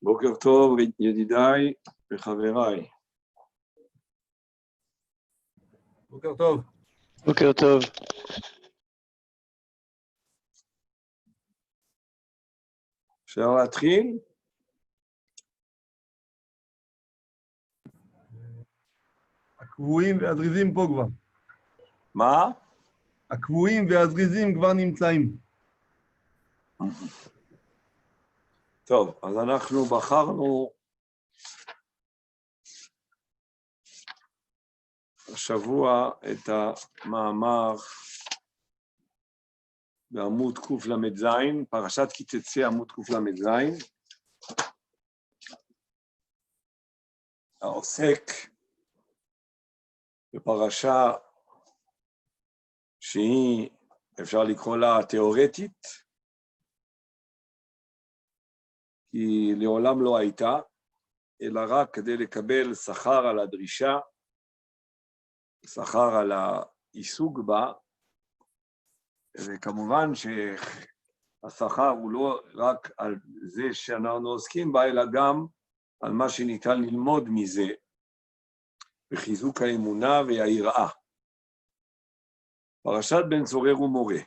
בוקר טוב, ידידיי וחבריי. בוקר טוב. בוקר טוב. אפשר להתחיל? הקבועים והזריזים פה כבר. מה? הקבועים והזריזים כבר נמצאים. טוב, אז אנחנו בחרנו השבוע את המאמר בעמוד קל"ז, פרשת כי תצא עמוד קל"ז, העוסק בפרשה שהיא, אפשר לקרוא לה תיאורטית, כי לעולם לא הייתה, אלא רק כדי לקבל שכר על הדרישה, שכר על העיסוק בה, וכמובן שהשכר הוא לא רק על זה שאנחנו עוסקים בה, אלא גם על מה שניתן ללמוד מזה, בחיזוק האמונה והיראה. פרשת בן צורר ומורה.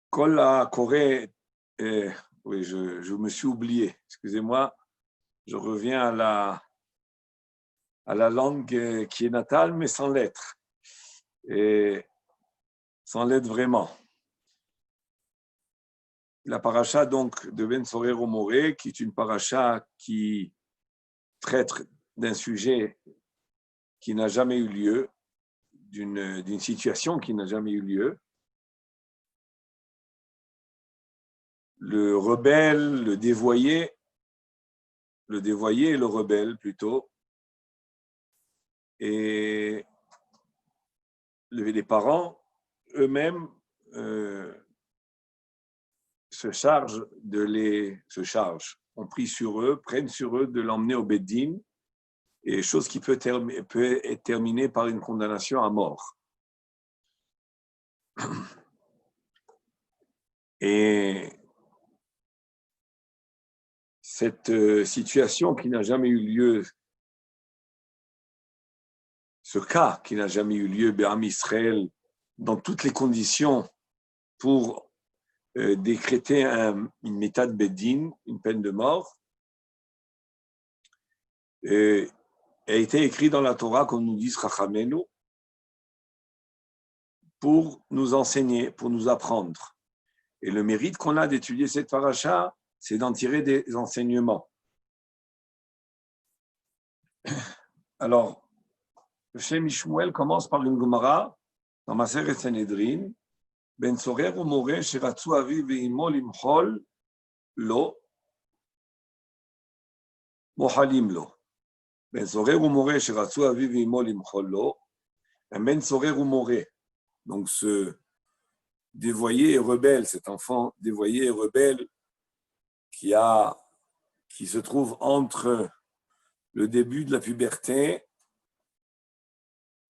כל הקורא, oui, je me suis oublié, excusez-moi, je reviens à la langue qui est natale, mais sans lettres. Et sans lettres vraiment. La paracha donc de Ben Sorer au Moré, qui est une paracha qui traite d'un sujet qui n'a jamais eu lieu, d'une situation qui n'a jamais eu lieu. Le rebelle, le dévoyé et le rebelle plutôt. Et les parents eux-mêmes ont pris sur eux, prennent sur eux de l'emmener au Beddin, et chose qui peut être terminée par une condamnation à mort. Et cette situation qui n'a jamais eu lieu, ce cas qui n'a jamais eu lieu, Béam Israël, dans toutes les conditions pour décréter une méthode Beddin, une peine de mort, a été écrit dans la Torah, comme nous disent Chachamenu, pour nous enseigner, pour nous apprendre. Et le mérite qu'on a d'étudier cette paracha, c'est d'en tirer des enseignements. Alors, le Shem Ishmuel commence par une Gemara dans Maseret Sanhedrin, Ben Sorer ou Moré, Sheratzu Aviv ve'imo limchol lo, mohalim lo. Ben Sorer ou Moré, Sheratzu Aviv ve'imo limchol lo. Un Ben Sorer ou Moré, donc ce dévoyé et rebelle, cet enfant dévoyé et rebelle qui se trouve entre le début de la puberté,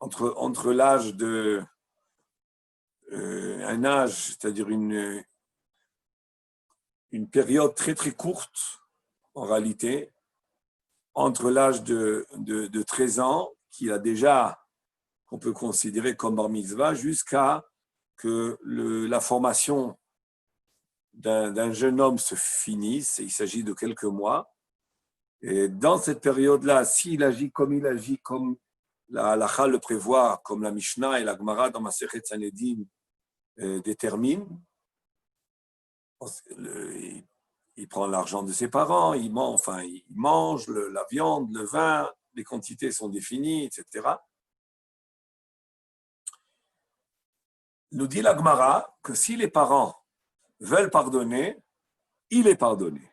entre l'âge de un âge, c'est-à-dire une période très très courte en réalité, entre l'âge de 13 ans, qu'il a déjà, qu'on peut considérer comme bar mitzvah, jusqu'à que la formation d'un jeune homme se finisse, et il s'agit de quelques mois. Et dans cette période-là, s'il agit comme la halakha le prévoit, comme la Mishnah et la Gemara dans Masechet Sanhedrin déterminent, il prend l'argent de ses parents, il mange la viande, le vin, les quantités sont définies, etc. Nous dit la Gemara que si les parents veulent pardonner, il est pardonné.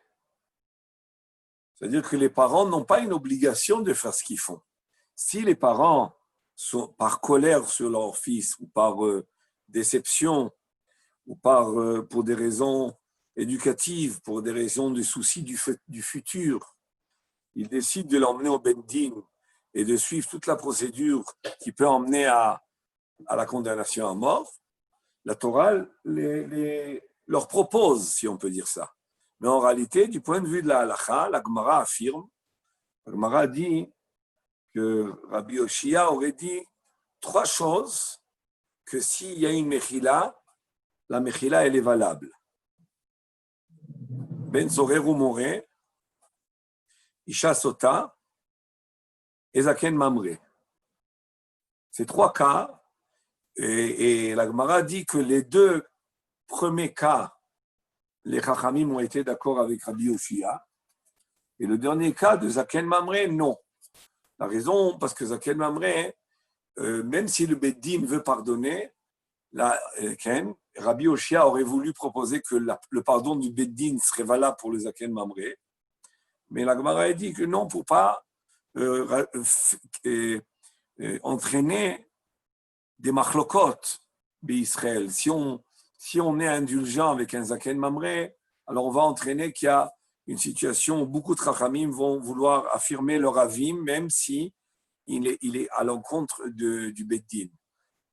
C'est-à-dire que les parents n'ont pas une obligation de faire ce qu'ils font. Si les parents sont par colère sur leur fils ou par déception ou pour des raisons éducatives, pour des raisons de soucis du futur, ils décident de l'emmener au Beddin et de suivre toute la procédure qui peut emmener à la condamnation à mort, la Torah leur propose, si on peut dire ça. Mais en réalité, du point de vue de la halakha, la Gemara affirme, la Gemara dit que Rabbi Yoshia aurait dit 3 choses que s'il y a une mechila, la mechila, elle est valable. Ben Sorer ou Moré, Isha Sota, et Zaken Mamre. Ces 3 cas, et la Gemara dit que les 2 premiers cas, les Chachamim ont été d'accord avec Rabbi Yoshia, et le dernier cas de Zaken Mamre, non. La raison, parce que Zaken Mamre, même si le Beddin veut pardonner, Rabbi Yoshia aurait voulu proposer que le pardon du Beddin serait valable pour le Zaken Mamre, mais la Gemara a dit que non, pour pas entraîner des machlokot d'Israël. Si on est indulgent avec un Zaken Mamre, alors on va entraîner qu'il y a une situation où beaucoup de Chachamim vont vouloir affirmer leur avis, même si il est à l'encontre du Beddin.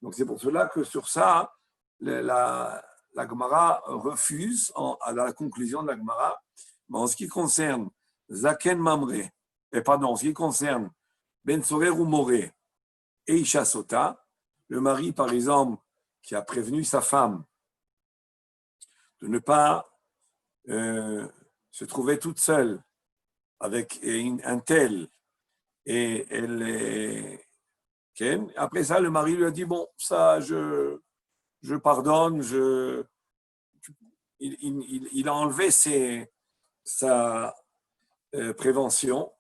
Donc c'est pour cela que sur ça, la Gemara refuse, à la conclusion de la Gemara, mais en ce qui concerne Zaken Mamre, en ce qui concerne Ben Sorer ou Moré et Isha Sota, le mari, par exemple, qui a prévenu sa femme de ne pas se trouver toute seule avec un tel, et après ça, le mari lui a dit, bon, ça, je pardonne, il a enlevé sa prévention.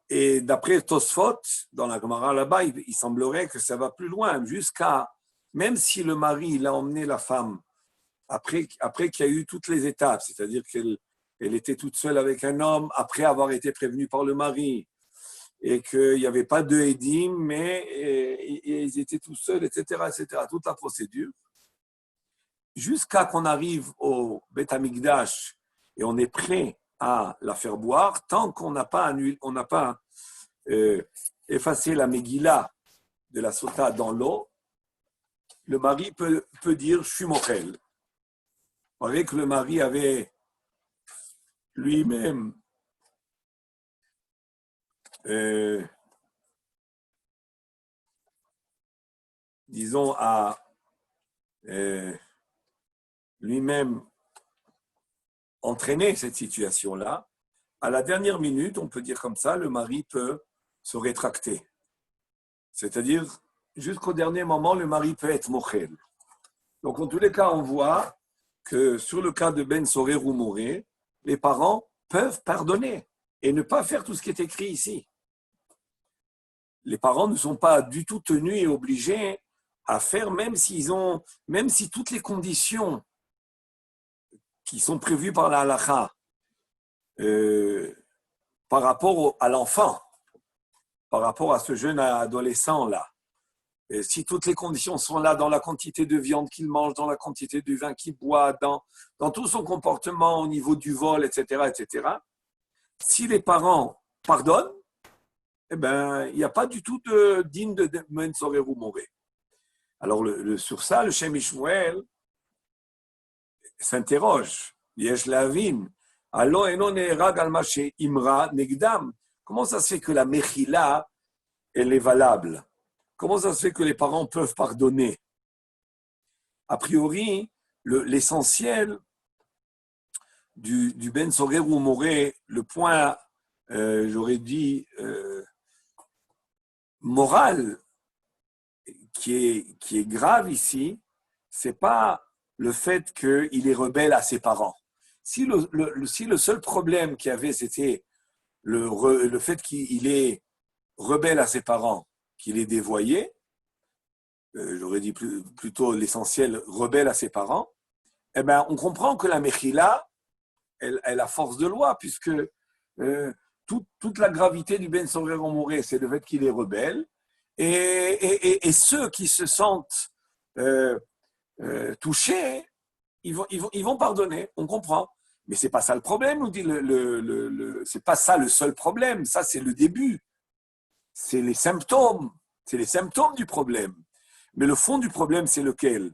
Et d'après Tosfot, dans la Gemara là-bas, il semblerait que ça va plus loin, jusqu'à, même si le mari il a emmené la femme, après qu'il y a eu toutes les étapes, c'est-à-dire qu'elle était toute seule avec un homme, après avoir été prévenue par le mari, et qu'il n'y avait pas de Edim, mais ils étaient tous seuls, etc., toute la procédure, jusqu'à qu'on arrive au Beth Amikdash, et on est prêt à la faire boire, tant qu'on n'a pas effacé la Megillah de la Sota dans l'eau, le mari peut dire « je suis mochel ». Vous voyez que le mari avait lui-même disons à lui-même entraîner cette situation-là. À la dernière minute, on peut dire comme ça, le mari peut se rétracter. C'est-à-dire, jusqu'au dernier moment, le mari peut être mochel. Donc, en tous les cas, on voit que sur le cas de Ben Sorer ou Moré, les parents peuvent pardonner et ne pas faire tout ce qui est écrit ici. Les parents ne sont pas du tout tenus et obligés à faire, même si toutes les conditions qui sont prévues par la halakha par rapport à l'enfant, par rapport à ce jeune adolescent-là, si toutes les conditions sont là dans la quantité de viande qu'il mange, dans la quantité de vin qu'il boit, dans tout son comportement au niveau du vol, etc., si les parents pardonnent, eh ben, il n'y a pas du tout de digne de Ben Sorer ou Moré. Alors, sur ça, le Shem Ishmuel s'interroge. Yesh lavin, allo eno ne'erag al ma she'imra negdam. Comment ça se fait que la mechila, elle est valable? Comment ça se fait que les parents peuvent pardonner? A priori, l'essentiel du Ben Sorer ou Moré, le point, j'aurais dit, moral, qui est grave ici, c'est pas le fait qu'il est rebelle à ses parents. Si le seul problème qu'il y avait, c'était le fait qu'il est rebelle à ses parents, qu'il est dévoyé, j'aurais dit plutôt l'essentiel, rebelle à ses parents, eh ben, on comprend que la Mechila, elle a force de loi, puisque toute la gravité du Ben Sorer ou Moré, c'est le fait qu'il est rebelle, et ceux qui se sentent touchés, ils vont pardonner, on comprend. Mais ce n'est pas ça le problème, nous dit c'est pas ça le seul problème. Ça, c'est le début. C'est les symptômes. C'est les symptômes du problème. Mais le fond du problème, c'est lequel?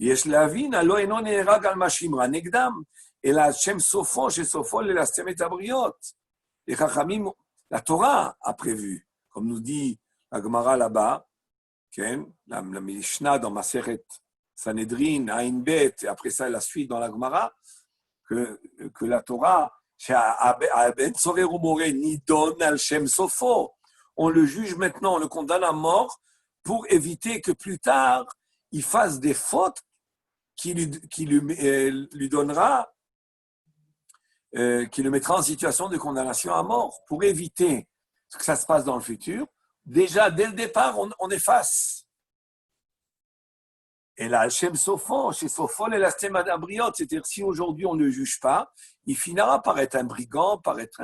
יש להבין, הלא אינו נהרג על מה שאמרה נגדם, אלא השם סופו, שסופו ללסתם את הבריות. Les Chachamim, la Torah a prévu, comme nous dit la Gemara là-bas, la Mishnah dans Masechet Sanhedrin, Ain Bet, et après ça la suite dans la Gemara, que la Torah, Ben Sorer ou Moré, ni donne al Shem Sofo. On le juge maintenant, on le condamne à mort pour éviter que plus tard, il fasse des fautes qui lui donnera, qui le mettra en situation de condamnation à mort. Pour éviter que ça se passe dans le futur, déjà, dès le départ, on efface. Et là, Shem Sofon, chez Sofon et la Stémadabriot, c'est-à-dire si aujourd'hui on ne le juge pas, il finira par être un brigand, par être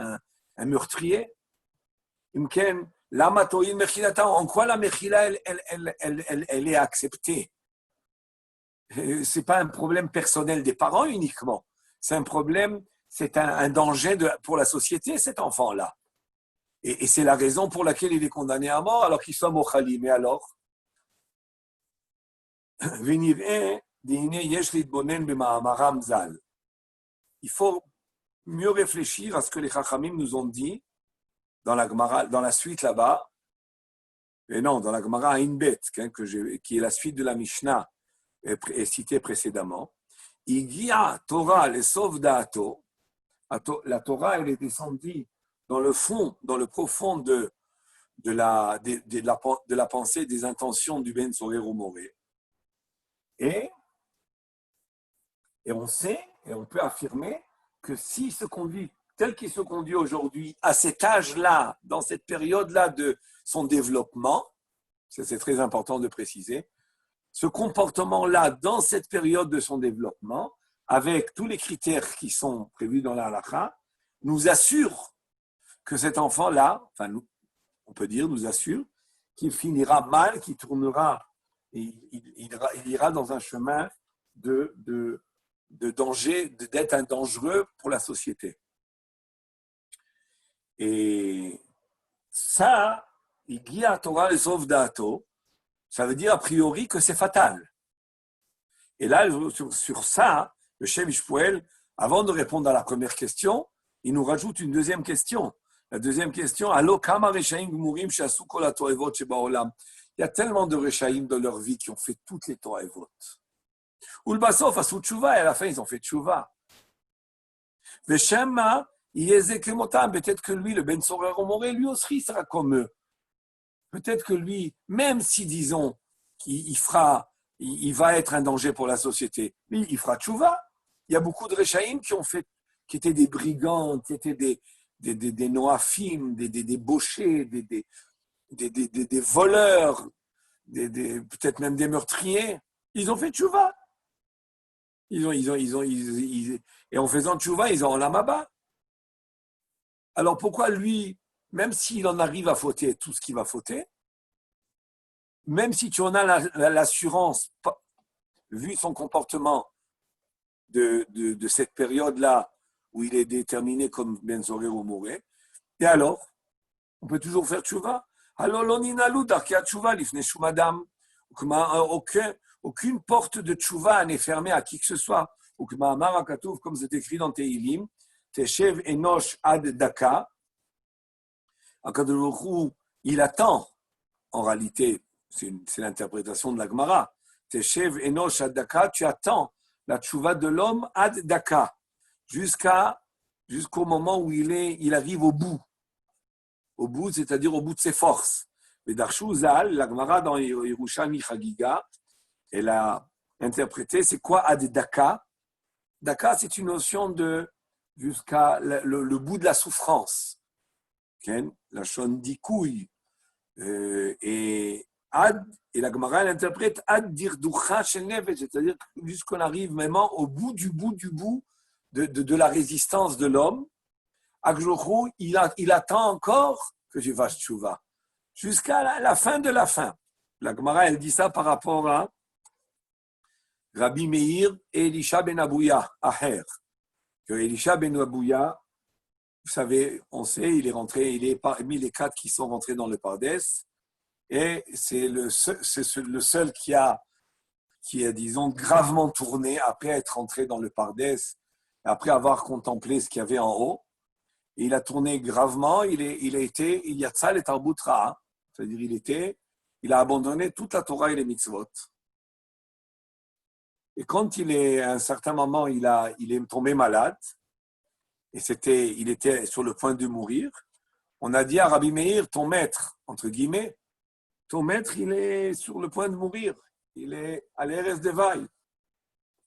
un meurtrier. Imken, la matoïn mechilata, en quoi la mechila, elle est acceptée? Ce n'est pas un problème personnel des parents uniquement, c'est un problème, c'est un danger pour la société, cet enfant-là. Et c'est la raison pour laquelle il est condamné à mort alors qu'il soit mochali. Mais alors, il faut mieux réfléchir à ce que les Chachamim nous ont dit dans la suite là-bas, et non, dans la Gemara Inbet, qui est la suite de la Mishnah citée précédemment. Igia Torah les sauve d'Ato. La Torah, elle est descendue dans le fond, dans le profond de la pensée, des intentions du Ben Sorer ou Moré. Et on sait, et on peut affirmer que s'il se conduit tel qu'il se conduit aujourd'hui, à cet âge-là, dans cette période-là de son développement, c'est très important de préciser, ce comportement-là, dans cette période de son développement, avec tous les critères qui sont prévus dans la halakha, nous assure que cet enfant-là, on peut dire, nous assure qu'il finira mal, qu'il tournera, il ira dans un chemin de danger, d'être un dangereux pour la société. Et ça, il guide à Torah les sauve d'Ato, ça veut dire a priori que c'est fatal. Et là, sur ça, le Shem Ishpuel, avant de répondre à la première question, il nous rajoute une deuxième question. La deuxième question, Allo kama reshaim gmurim shasu kol hatoevot shebaolam. Il y a tellement de reshaim dans leur vie qui ont fait toutes les toevot. Ou le basof asu tshuva, et à la fin, ils ont fait tshuva. Veshema yezekemotam, peut-être que lui, le Ben Sorer ou Moré, lui aussi sera comme eux. Peut-être que lui, même si, disons, il va être un danger pour la société, lui, il fera tchouva. Il y a beaucoup de Rechaïm qui étaient des brigands, qui étaient des noafim, des bauchers, des voleurs, peut-être même des meurtriers. Ils ont fait tchouva. Et en faisant tchouva, ils ont l'amaba. Alors pourquoi lui, même s'il en arrive à fauter tout ce qu'il va fauter, même si tu en as l'assurance, vu son comportement de cette période-là où il est déterminé comme Ben Sorer ou Moré, et alors, on peut toujours faire tchouva. Alors, l'oninalou darkia tchouva l'ifne shumadam. Aucune porte de tchouva n'est fermée à qui que ce soit. Ou comme c'est écrit dans Tehilim, Teshev enosh ad daka. Akadosh Baruch Hu, il attend, en réalité, c'est l'interprétation de la Gemara, Teshev enosh ad daka, tu attends la tchouva de l'homme ad daka, jusqu'au moment où il arrive au bout, c'est-à-dire au bout de ses forces. Mais Darshu Zal, la Gemara dans Yerushalmi Chagiga, elle a interprété, c'est quoi ad daka? Daka, c'est une notion de jusqu'à le bout de la souffrance. La shon dikouille. Et la Gemara l'interprète ad dirducha shel nefesh, c'est-à-dire jusqu'on arrive vraiment au bout du bout de la résistance de l'homme. Akjochou, il attend encore que je fasse tchouva. Jusqu'à la fin de la fin. La Gemara, elle dit ça par rapport à Rabbi Meir et Elisha ben Abouya, Aher. que Elisha ben Abouya, vous savez, on sait, il est parmi les 4 qui sont rentrés dans le Pardès, et c'est le seul qui a, disons, gravement tourné après être rentré dans le Pardès, après avoir contemplé ce qu'il y avait en haut. Et il a tourné gravement, il a été, il y a ça les tarbutra, c'est-à-dire il a abandonné toute la Torah et les mitzvot. Et quand à un certain moment, il est tombé malade, et il était sur le point de mourir, on a dit à Rabbi Meir, ton maître, entre guillemets, ton maître, il est sur le point de mourir, il est à l'Eres Devaï.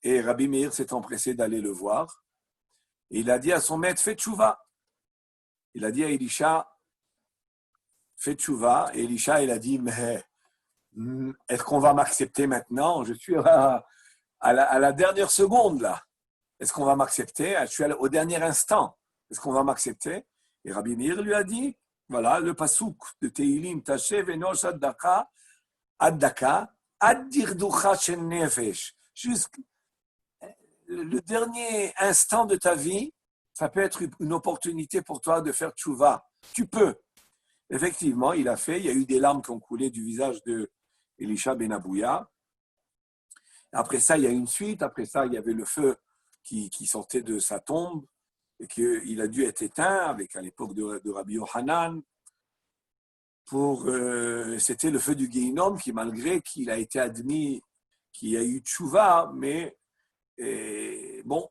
Et Rabbi Meir s'est empressé d'aller le voir, et il a dit à son maître, fais tchouva. Il a dit à Elisha, fais tchouva, et Elisha, il a dit, mais est-ce qu'on va m'accepter maintenant? Je suis à la dernière seconde, là. Est-ce qu'on va m'accepter? Je suis au dernier instant. Est-ce qu'on va m'accepter? Et Rabbi Meir lui a dit, voilà, le pasouk de Teilim, Tashev enosh ad daka, ad dirducha shen nefesh. Jusqu'au le dernier instant de ta vie, ça peut être une opportunité pour toi de faire tchouva. Tu peux. Effectivement, il a fait. Il y a eu des larmes qui ont coulé du visage de Elisha ben Abouya. Après ça, il y a une suite. Après ça, il y avait le feu qui sortait de sa tombe et qu'il a dû être éteint à l'époque de Rabbi Yohanan. C'était le feu du Guéhinom qui, malgré qu'il a été admis qu'il y a eu tchouva, mais bon,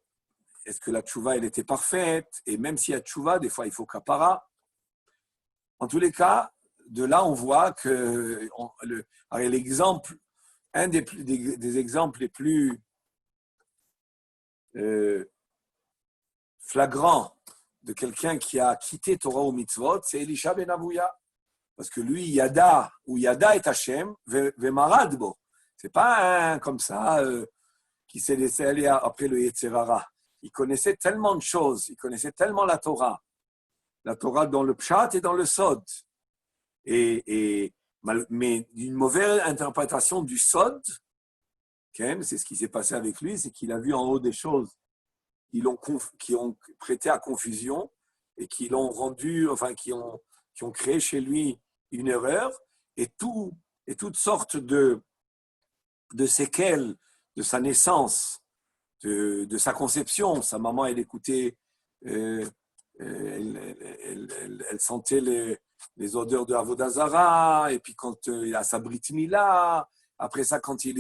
est-ce que la tchouva, elle était parfaite? Et même s'il y a tchouva, des fois, il faut kapara. En tous les cas, de là, on voit que l'exemple, un des exemples les plus flagrants de quelqu'un qui a quitté Torah ou mitzvot, c'est Elisha ben Abouya. Parce que lui, Yada est Hashem, ve'marad bo. C'est pas un comme ça qui s'est laissé aller après le Yetzirara. Il connaissait tellement de choses, il connaissait tellement la Torah dans le Pshat et dans le Sod. Mais d'une mauvaise interprétation du Sod, c'est ce qui s'est passé avec lui, c'est qu'il a vu en haut des choses qui ont prêté à confusion et qui l'ont rendu, enfin, qui ont créé chez lui une erreur et toutes sortes de séquelles de sa naissance, de sa conception. Sa maman, elle écoutait, elle sentait les odeurs de Avodah Zarah, et puis quand il a sa Brit Mila, après ça, quand il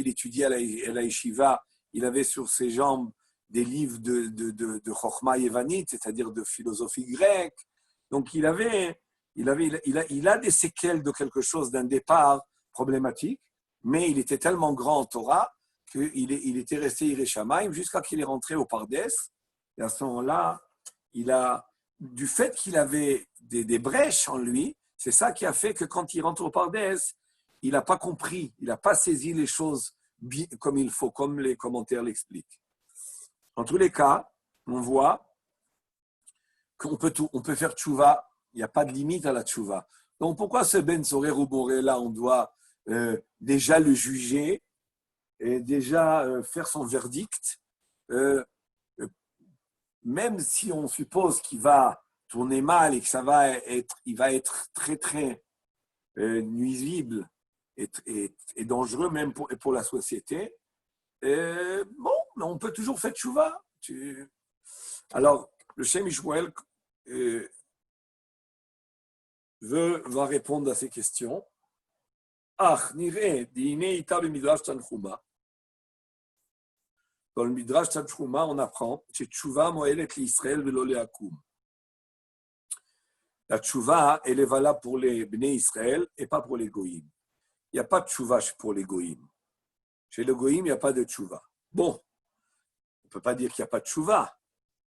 étudiait à la Yeshiva, il avait sur ses jambes des livres de Chochma Yevanite, c'est-à-dire de philosophie grecque. Donc il a des séquelles de quelque chose, d'un départ problématique, mais il était tellement grand en Torah qu'il était resté Yireh Shamayim jusqu'à qu'il est rentré au Pardès. Et à ce moment-là, du fait qu'il avait des brèches en lui, c'est ça qui a fait que quand il rentre au Pardès, il n'a pas compris, il n'a pas saisi les choses comme il faut, comme les commentaires l'expliquent. En tous les cas, on voit qu'on peut faire tchouva, il n'y a pas de limite à la tchouva. Donc pourquoi ce Ben Sorer ou Boré là, on doit déjà le juger et déjà faire son verdict, même si on suppose qu'il va tourner mal et que il va être très très nuisible et dangereux même pour la société. Bon, mais on peut toujours faire tchouva. Alors, le Shem Ishmael va répondre à ces questions. Nireh, dine ita le Midrash Tanchuma. Dans le Midrash Tanchuma, on apprend que tchouva moelet l'Israël velo le'akum. La tchouva, elle est valable pour les Bnei Israël et pas pour les Goïm. Il n'y a pas de tchouva pour les Goïm. Chez les Goïm, il n'y a pas de tchouva. Bon, on ne peut pas dire qu'il n'y a pas de tchouva,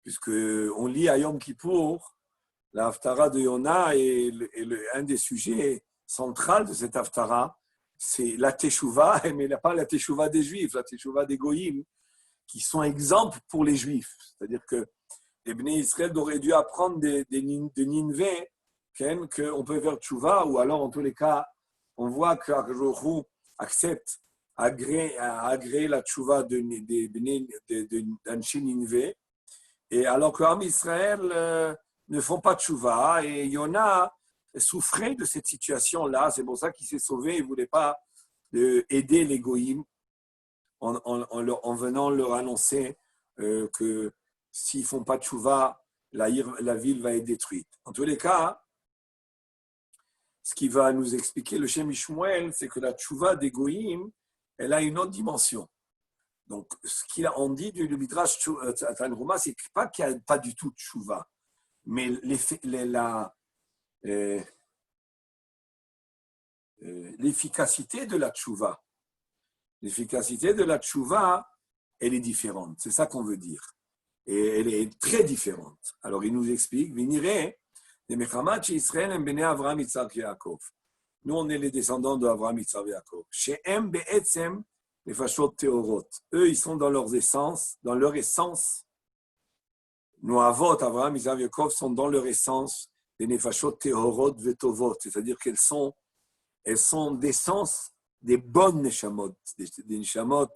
puisqu'on lit à Yom Kippour, la Haftara de Yona, et un des sujets centraux de cette Haftara, c'est la Teshuvah, mais pas la Teshuvah des Juifs, la Teshuvah des Goïm, qui sont exemples pour les Juifs. C'est-à-dire que les Bnei Israël auraient dû apprendre de Ninvé qu'on peut faire tchouva, ou alors en tous les cas, on voit qu'Arjochou accepte à agréer la tchouva d'Anshi Ninvé, Et alors que l'Armée Israël ne font pas tchouva, et Yona souffrait de cette situation-là. C'est pour ça qu'il s'est sauvé. Il ne voulait pas aider les goïms en venant leur annoncer que s'ils ne font pas tchouva, la ville va être détruite. En tous les cas, ce qui va nous expliquer le Shem Ishmuel, c'est que la tchouva des goïms, elle a une autre dimension. Donc, ce qu'on dit du Midrash Tanhuma, c'est pas qu'il n'y a pas du tout de tchouva, mais l'efficacité de la tchouva. L'efficacité de la tchouva, elle est différente. C'est ça qu'on veut dire. Et elle est très différente. Alors, il nous explique, Viniré, nous, on est les descendants d'Avraham, Yitzhak et Yaakov. She'em be'etzem nefashot teorot. Eux, ils sont dans leur essence. Nos avot, Avraham, Yitzhak et Yaakov, sont dans leur essence des nefashot teorot vetovot. C'est-à-dire qu'elles sont d'essence des bonnes neshamot, des neshamot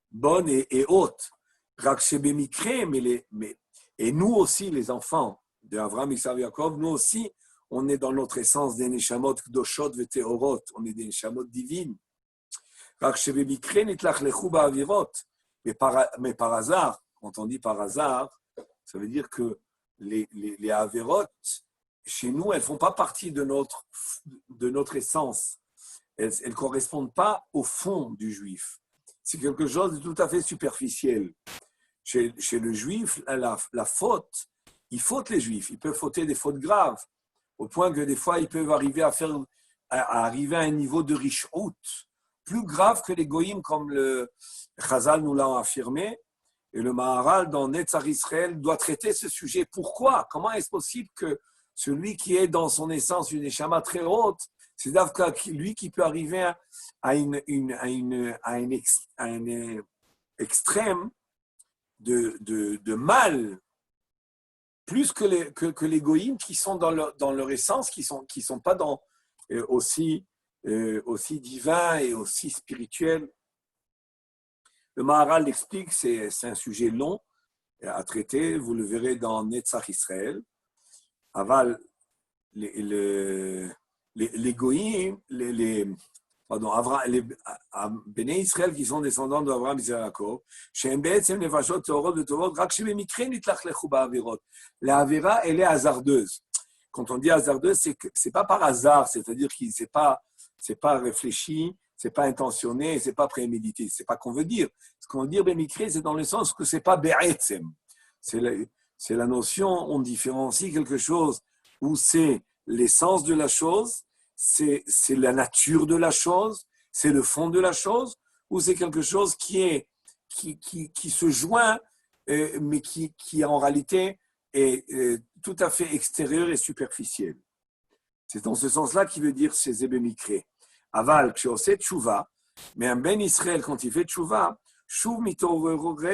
bonnes et hautes. Rak shebemikre, et nous aussi, les enfants de Avraham, Yitzhak et Yaakov, nous aussi, on est dans notre essence des neshamot kdoshot veteorot, on est des neshamot divines. Mais par hasard, quand on dit par hasard, ça veut dire que les averot, chez nous, elles ne font pas partie de notre essence. Elles ne correspondent pas au fond du juif. C'est quelque chose de tout à fait superficiel. Chez le juif, la faute, ils fautent les juifs. Ils peuvent fauter des fautes graves, au point que des fois, ils peuvent arriver à arriver à un niveau de richout, plus grave que les goïms, comme le Chazal nous l'a affirmé. Et le Maharal, dans Netzar Israël, doit traiter ce sujet. Pourquoi? Comment est-ce possible que celui qui est dans son essence une neshama très haute, c'est lui qui peut arriver à un extrême de mal, plus que les goïms qui sont dans leur essence, qui sont pas aussi divins et aussi spirituels. Le Maharal l'explique, c'est un sujet long à traiter, vous le verrez dans Netzach Israël. Aval, les goïms, Béné Israël qui sont descendants d'Avraham et Yaakov, la Avera, elle est hasardeuse. Quand on dit hasardeuse, c'est pas par hasard, c'est-à-dire que c'est pas réfléchi, c'est pas intentionné, c'est pas prémédité. C'est pas qu'on veut dire. Ce qu'on veut dire Bémikré, c'est dans le sens que c'est pas Be'etzem. C'est la notion, on différencie quelque chose où c'est l'essence de la chose, c'est la nature de la chose, c'est le fond de la chose, ou c'est quelque chose qui se joint, mais qui en réalité est tout à fait extérieur et superficiel. C'est dans ce sens-là qu'il veut dire chez Zébémikré. Aval, כשעושה תשובה, mais un Ben Israël, quand il fait תשובה, שוב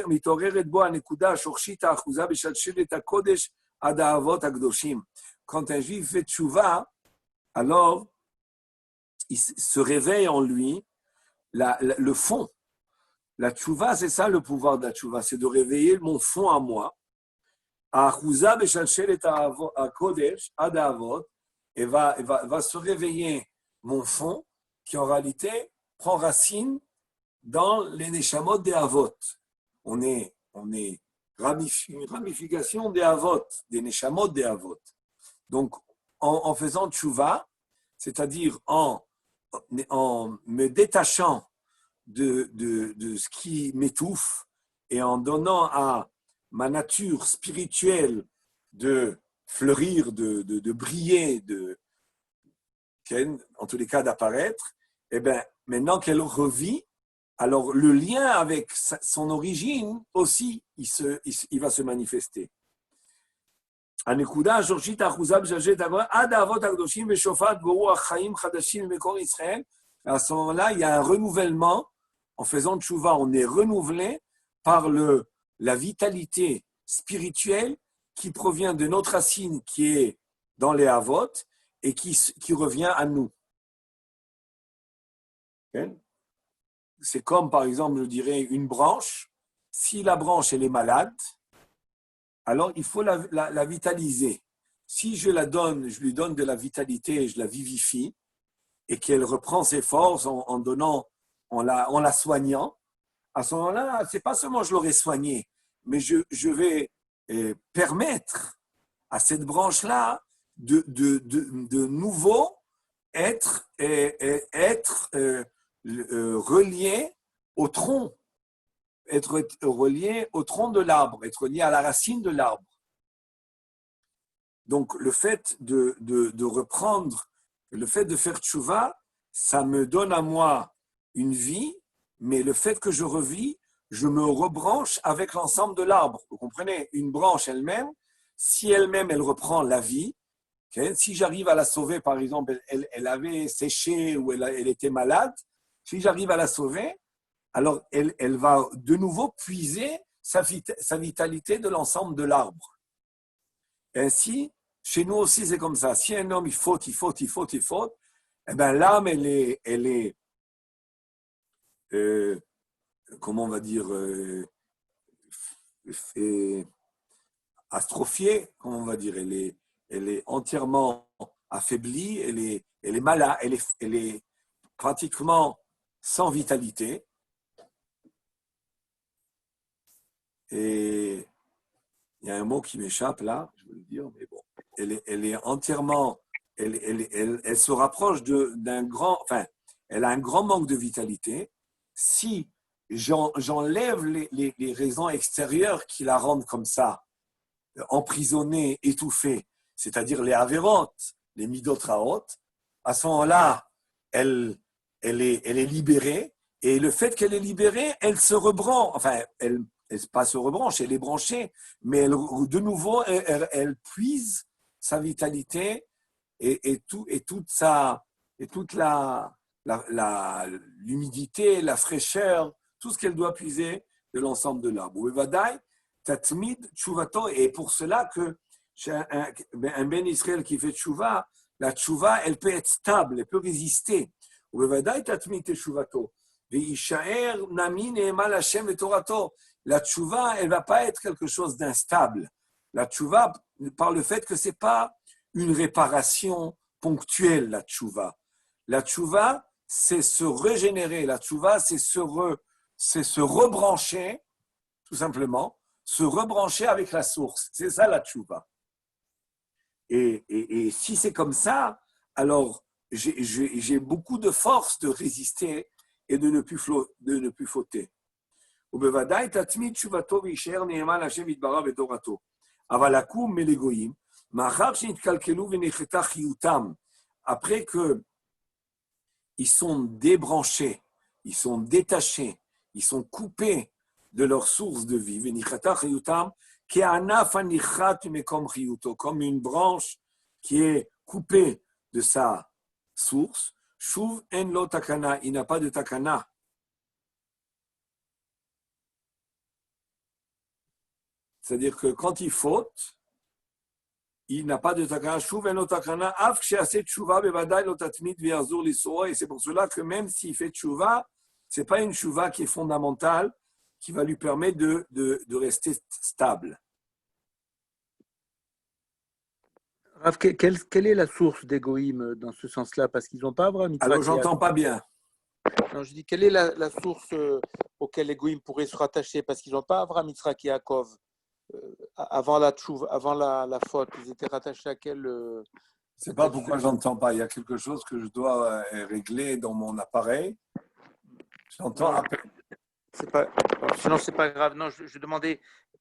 מתעוררת בו הנקודה השורשית האחוזה בשלשלת הקודש עד האבות הקדושים. Quand un juif fait tchouva, alors il se réveille en lui le fond. La tchouva, c'est ça le pouvoir de la tchouva, c'est de réveiller mon fond à moi. האחוזה בשלשלת הקודש עד האבות, et va se réveiller mon fond, qui en réalité prend racine dans les neshamot des avot. On est une ramification des avot, des neshamot des avot. Donc, en faisant tchouva, c'est-à-dire en me détachant de ce qui m'étouffe et en donnant à ma nature spirituelle de fleurir, de briller, en tous les cas d'apparaître, et bien maintenant qu'elle revit, alors le lien avec son origine aussi, il va se manifester. הנקודה השורשית האחוזה בשלשלת הגויים, עד האבות הקדושים ושופט ברוח חיים חדשים במקור ישראל. À ce moment-là, il y a un renouvellement. En faisant tchouva, on est renouvelé par la vitalité spirituelle qui provient de notre racine qui est dans les avot et qui revient à nous. Okay? C'est comme, par exemple, je dirais, une branche. Si la branche elle est malade, alors il faut la vitaliser. Si je lui donne de la vitalité et je la vivifie, et qu'elle reprend ses forces en la soignant, à ce moment-là, c'est pas seulement je l'aurai soignée, mais je vais permettre à cette branche-là de nouveau être relié au tronc, être relié au tronc de l'arbre, être relié à la racine de l'arbre. Donc, le fait de reprendre, le fait de faire tchouva, ça me donne à moi une vie, mais le fait que je revis, je me rebranche avec l'ensemble de l'arbre. Vous comprenez? Une branche elle-même, si elle-même, elle reprend la vie, okay? Si j'arrive à la sauver, par exemple, elle avait séché ou elle était malade, si j'arrive à la sauver, alors elle va de nouveau puiser sa vitalité de l'ensemble de l'arbre. Ainsi, chez nous aussi, c'est comme ça. Si un homme, il faute, eh bien, l'âme, elle est comment on va dire, astrophiée, comment on va dire, elle est entièrement affaiblie, elle est malade, elle est pratiquement sans vitalité. Et il y a un mot qui m'échappe là, je veux le dire, mais bon. Elle est entièrement, elle se rapproche d'un grand, enfin, elle a un grand manque de vitalité. Si j'enlève les raisons extérieures qui la rendent comme ça, emprisonnée, étouffée, c'est-à-dire les avérotes, les midotraot, à ce moment-là, elle est libérée, et le fait qu'elle est libérée, elle se rebranche, enfin, elle pas se rebranche, elle est branchée, mais de nouveau, elle puise sa vitalité et toute l'humidité, la fraîcheur, tout ce qu'elle doit puiser de l'ensemble de l'arbre. Et pour cela que un Ben Israël qui fait tchouva, la tchouva, elle peut être stable, elle peut résister. La tchouva, elle ne va pas être quelque chose d'instable. La tchouva, par le fait que ce n'est pas une réparation ponctuelle, la tchouva. La tchouva, c'est se régénérer. La tchouva, c'est se rebrancher, tout simplement, se rebrancher avec la source. C'est ça la tchouva. Et si c'est comme ça, alors j'ai beaucoup de force de résister et de ne plus fauter. ובוודאי תתמיד תשובתו ויישאר נאמן להשם יתברך בתורתו. אבל לקום מלגויים, מאחר שנתקלקלו ונחתה חיותם, après que ils sont débranchés, ils sont détachés, ils sont coupés de leur source de vie, ונחתה חיותם, כענף הנחת ממקום חיותו, comme une branche qui est coupée de sa source, שוב אין לו תקנה, il n'a pas de takana. C'est-à-dire que quand il faute, il n'a pas de takana. Et c'est pour cela que même s'il fait tchouva, ce n'est pas une tchouva qui est fondamentale, qui va lui permettre de rester stable. Rav, quelle est la source d'égoïme dans ce sens-là? Parce qu'ils n'ont pas Abraham, Yitzhak. Alors, j'entends pas bien. Non, je dis, quelle est la source auquel l'égoïme pourrait se rattacher? Parce qu'ils n'ont pas Abraham, Yitzhak et Yaakov. Avant la tchouva, avant la faute, ils étaient rattachés à quel C'est pas pourquoi j'entends pas. Il y a quelque chose que je dois régler dans mon appareil. J'entends à peine. Sinon, c'est pas grave. Non, je demandais,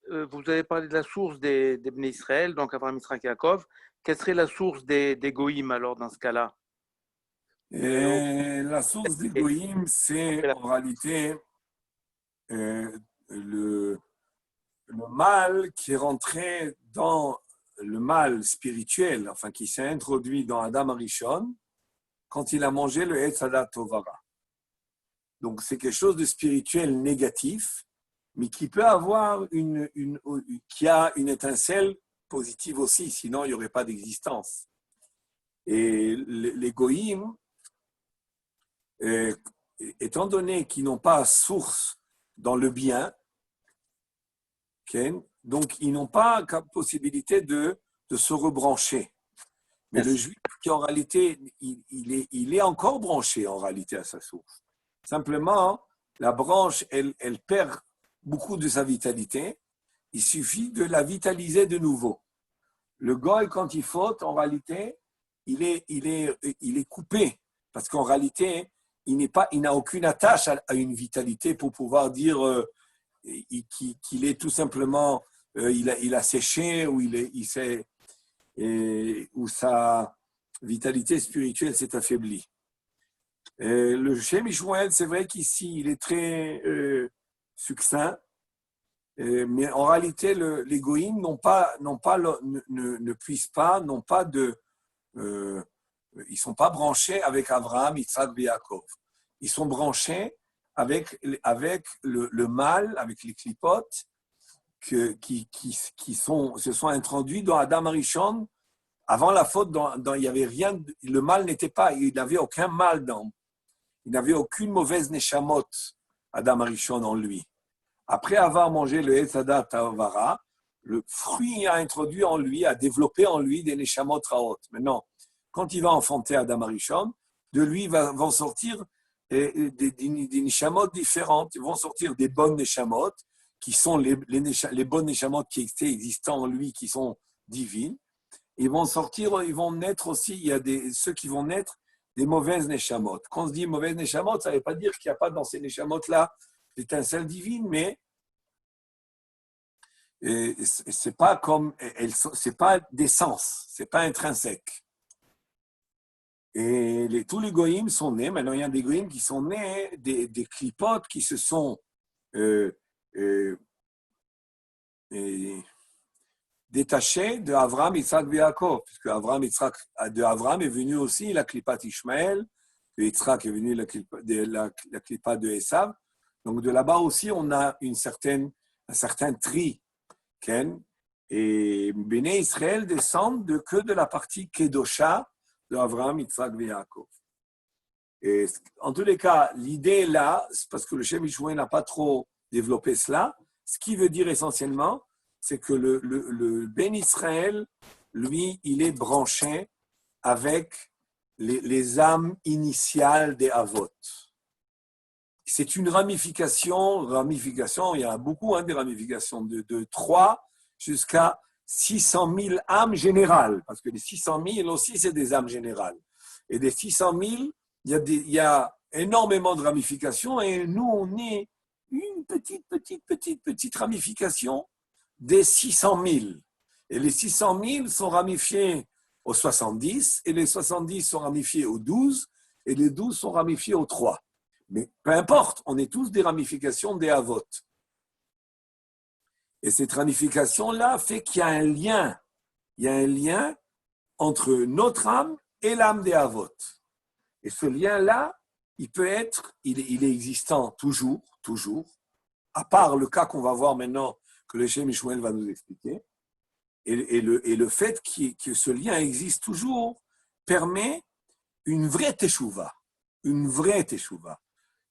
vous avez parlé de la source des Bnei Israël, donc Abraham, Yitzhak et Yaakov. Quelle serait la source des Goïm alors dans ce cas-là? La source des Goïm, c'est en réalité le mal qui est rentré dans le mal spirituel, enfin qui s'est introduit dans Adam Arishon quand il a mangé le Etz Hadat Tovara. Donc c'est quelque chose de spirituel négatif, mais qui peut avoir qui a une étincelle positive aussi, sinon il n'y aurait pas d'existence. Et les Goïm, étant donné qu'ils n'ont pas source dans le bien, Donc, ils n'ont pas la possibilité de se rebrancher. Mais le juif, qui en réalité, il est encore branché en réalité à sa source. Simplement, la branche, elle perd beaucoup de sa vitalité. Il suffit de la vitaliser de nouveau. Le goy, quand il faute, en réalité, il est coupé. Parce qu'en réalité, il n'a aucune attache à une vitalité pour pouvoir dire qu'il est tout simplement, il a séché ou où sa vitalité spirituelle s'est affaiblie. Le Shem Ishmael, c'est vrai qu'ici, il est très succinct, mais en réalité, les goïms ne puissent pas, ils sont pas branchés avec Abraham, Yitzhak et Yaakov. Ils sont branchés avec le mal, avec les clipotes qui se sont introduits dans Adam Arishon. Avant la faute, il y avait rien, le mal n'était pas, il n'avait aucun mal il n'avait aucune mauvaise neshamot, Adam Arishon en lui. Après avoir mangé le Etzadat Tavara, le fruit a introduit en lui, a développé en lui des neshamot raot. Maintenant, quand il va enfanter Adam Arishon, de lui vont sortir des neshamot différentes. Ils vont sortir des bonnes neshamot, qui sont les bonnes neshamot qui étaient existants en lui, qui sont divines. Ils vont naître aussi, il y a ceux qui vont naître des mauvaises neshamot. Quand on se dit mauvaises neshamot, ça ne veut pas dire qu'il n'y a pas dans ces neshamot-là d'étincelles divines, mais c'est pas d'essence, c'est pas intrinsèque. Et tous les goïms sont nés, maintenant il y a des goïms qui sont nés, des clipotes qui se sont détachés de Avraham, Yitzhak et Yaakov, puisque de Avraham est venu aussi la clipat Ishmaël, de Yitzhak est venu la clipat de Esav. Donc de là-bas aussi, on a un certain tri. Et Béné Israël descendent que de la partie Kedosha de Avraham, Yitzhak et Yaakov. Et en tous les cas, l'idée là, c'est parce que le Shem Ishmael n'a pas trop développé cela, ce qui veut dire essentiellement, c'est que le Ben Israël, lui, il est branché avec les âmes initiales des Avot. C'est une ramification, il y a beaucoup des ramifications, de 3 jusqu'à 600 000 âmes générales, parce que les 600 000 aussi, c'est des âmes générales. Et des 600 000, il y a énormément de ramifications, et nous, on est une petite ramification des 600 000. Et les 600 000 sont ramifiés aux 70, et les 70 sont ramifiés aux 12, et les 12 sont ramifiés aux 3. Mais peu importe, on est tous des ramifications des Avot. Et cette ramification-là fait qu'il y a un lien. Il y a un lien entre notre âme et l'âme des Avot. Et ce lien-là, il est existant toujours, à part le cas qu'on va voir maintenant, que le Shem Ishmael va nous expliquer. Et le fait que ce lien existe toujours permet une vraie teshuva. Une vraie teshuva.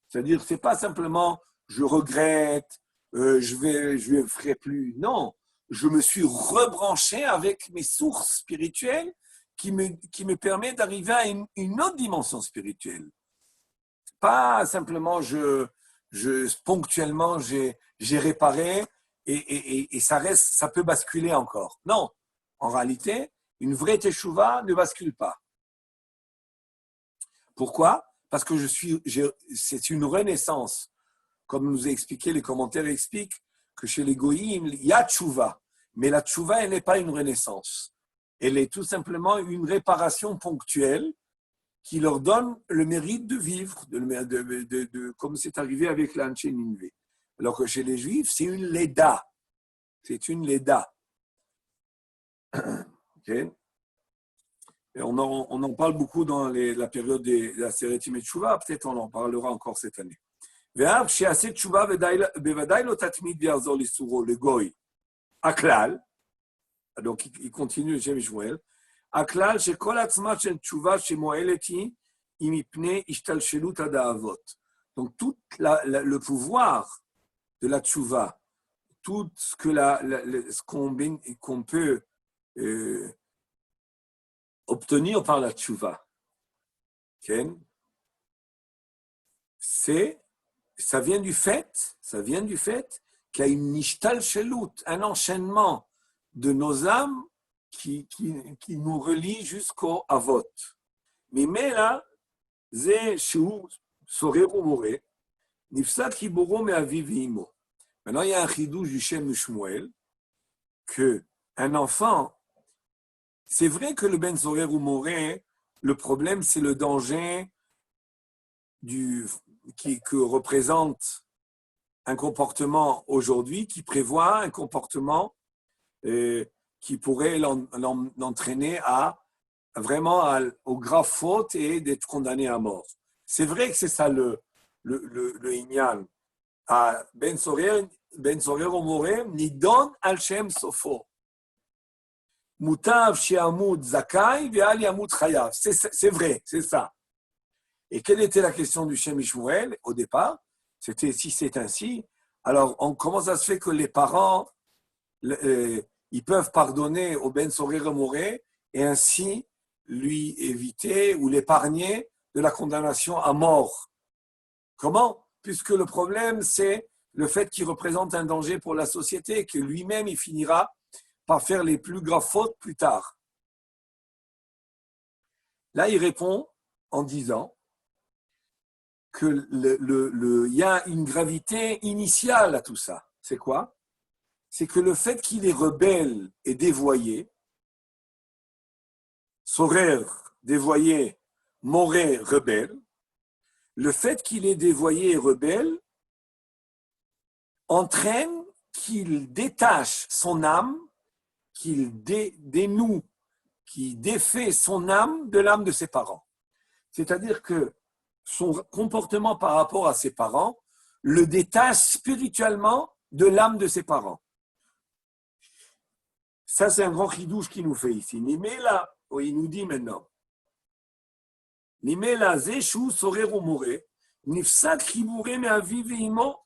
C'est-à-dire, c'est pas simplement je regrette, je ne ferai plus. Non, je me suis rebranché avec mes sources spirituelles qui me permet d'arriver à une autre dimension spirituelle. Pas simplement ponctuellement j'ai réparé et ça peut basculer encore. Non, en réalité, une vraie teshuva ne bascule pas. Pourquoi ? Parce que c'est une renaissance. Comme nous a expliqué, les commentaires expliquent que chez les goïms, il y a tchouva. Mais la tchouva, elle n'est pas une renaissance. Elle est tout simplement une réparation ponctuelle qui leur donne le mérite de vivre, comme c'est arrivé avec l'Anche Ninvé. Alors que chez les juifs, c'est une leda. C'est une leda. Okay. Et on en parle beaucoup dans la période de la Seretim et Tchouva, peut-être on en parlera encore cette année. Donc il continue le Shem Ishmael. הכלל שכל עצמה של תשובה שמועלת היא מפני השתלשלות הדאבות. Donc tout le pouvoir de la tchouva, tout ce que ce qu'on peut obtenir par la tchouva, okay? Ça vient du fait qu'il y a une nishtal shelut, un enchaînement de nos âmes qui nous relie jusqu'au avot. Mais là, זה שהוא סורר ומורה, נפסק חיבורו מאביו ואמו. Maintenant, il y a un chidouche du Shem Shmuel qu'un enfant, c'est vrai que le Ben Sorer ou Moré, le problème, c'est le danger que représente un comportement aujourd'hui qui prévoit un comportement qui pourrait l'entraîner aux graves fautes et d'être condamné à mort. C'est vrai que c'est ça le Inyan. Ben Sorer ou Moré, Nidon al Shem Sofo. Mutav she'amud zakai ve'al yamud chayav. C'est vrai, c'est ça. Et quelle était la question du Shem Shmuel au départ? C'était si c'est ainsi. Alors, comment ça se fait que les parents, ils peuvent pardonner au Ben Sorer Moré et ainsi lui éviter ou l'épargner de la condamnation à mort? Comment? Puisque le problème, c'est le fait qu'il représente un danger pour la société et que lui-même, il finira par faire les plus graves fautes plus tard. Là, il répond en disant que il y a une gravité initiale à tout ça. C'est quoi? C'est que le fait qu'il est rebelle et dévoyé, Sorer, dévoyé, Moré, rebelle, le fait qu'il est dévoyé et rebelle entraîne qu'il détache son âme, qu'il dénoue, qu'il défait son âme de l'âme de ses parents. C'est-à-dire que son comportement par rapport à ses parents le détache spirituellement de l'âme de ses parents. Ça, c'est un grand chidouche qu'il nous fait ici. Nimela, il nous dit maintenant, Nimela zeshu sorer ou moré, nifsak chibure me aviv ve'imo.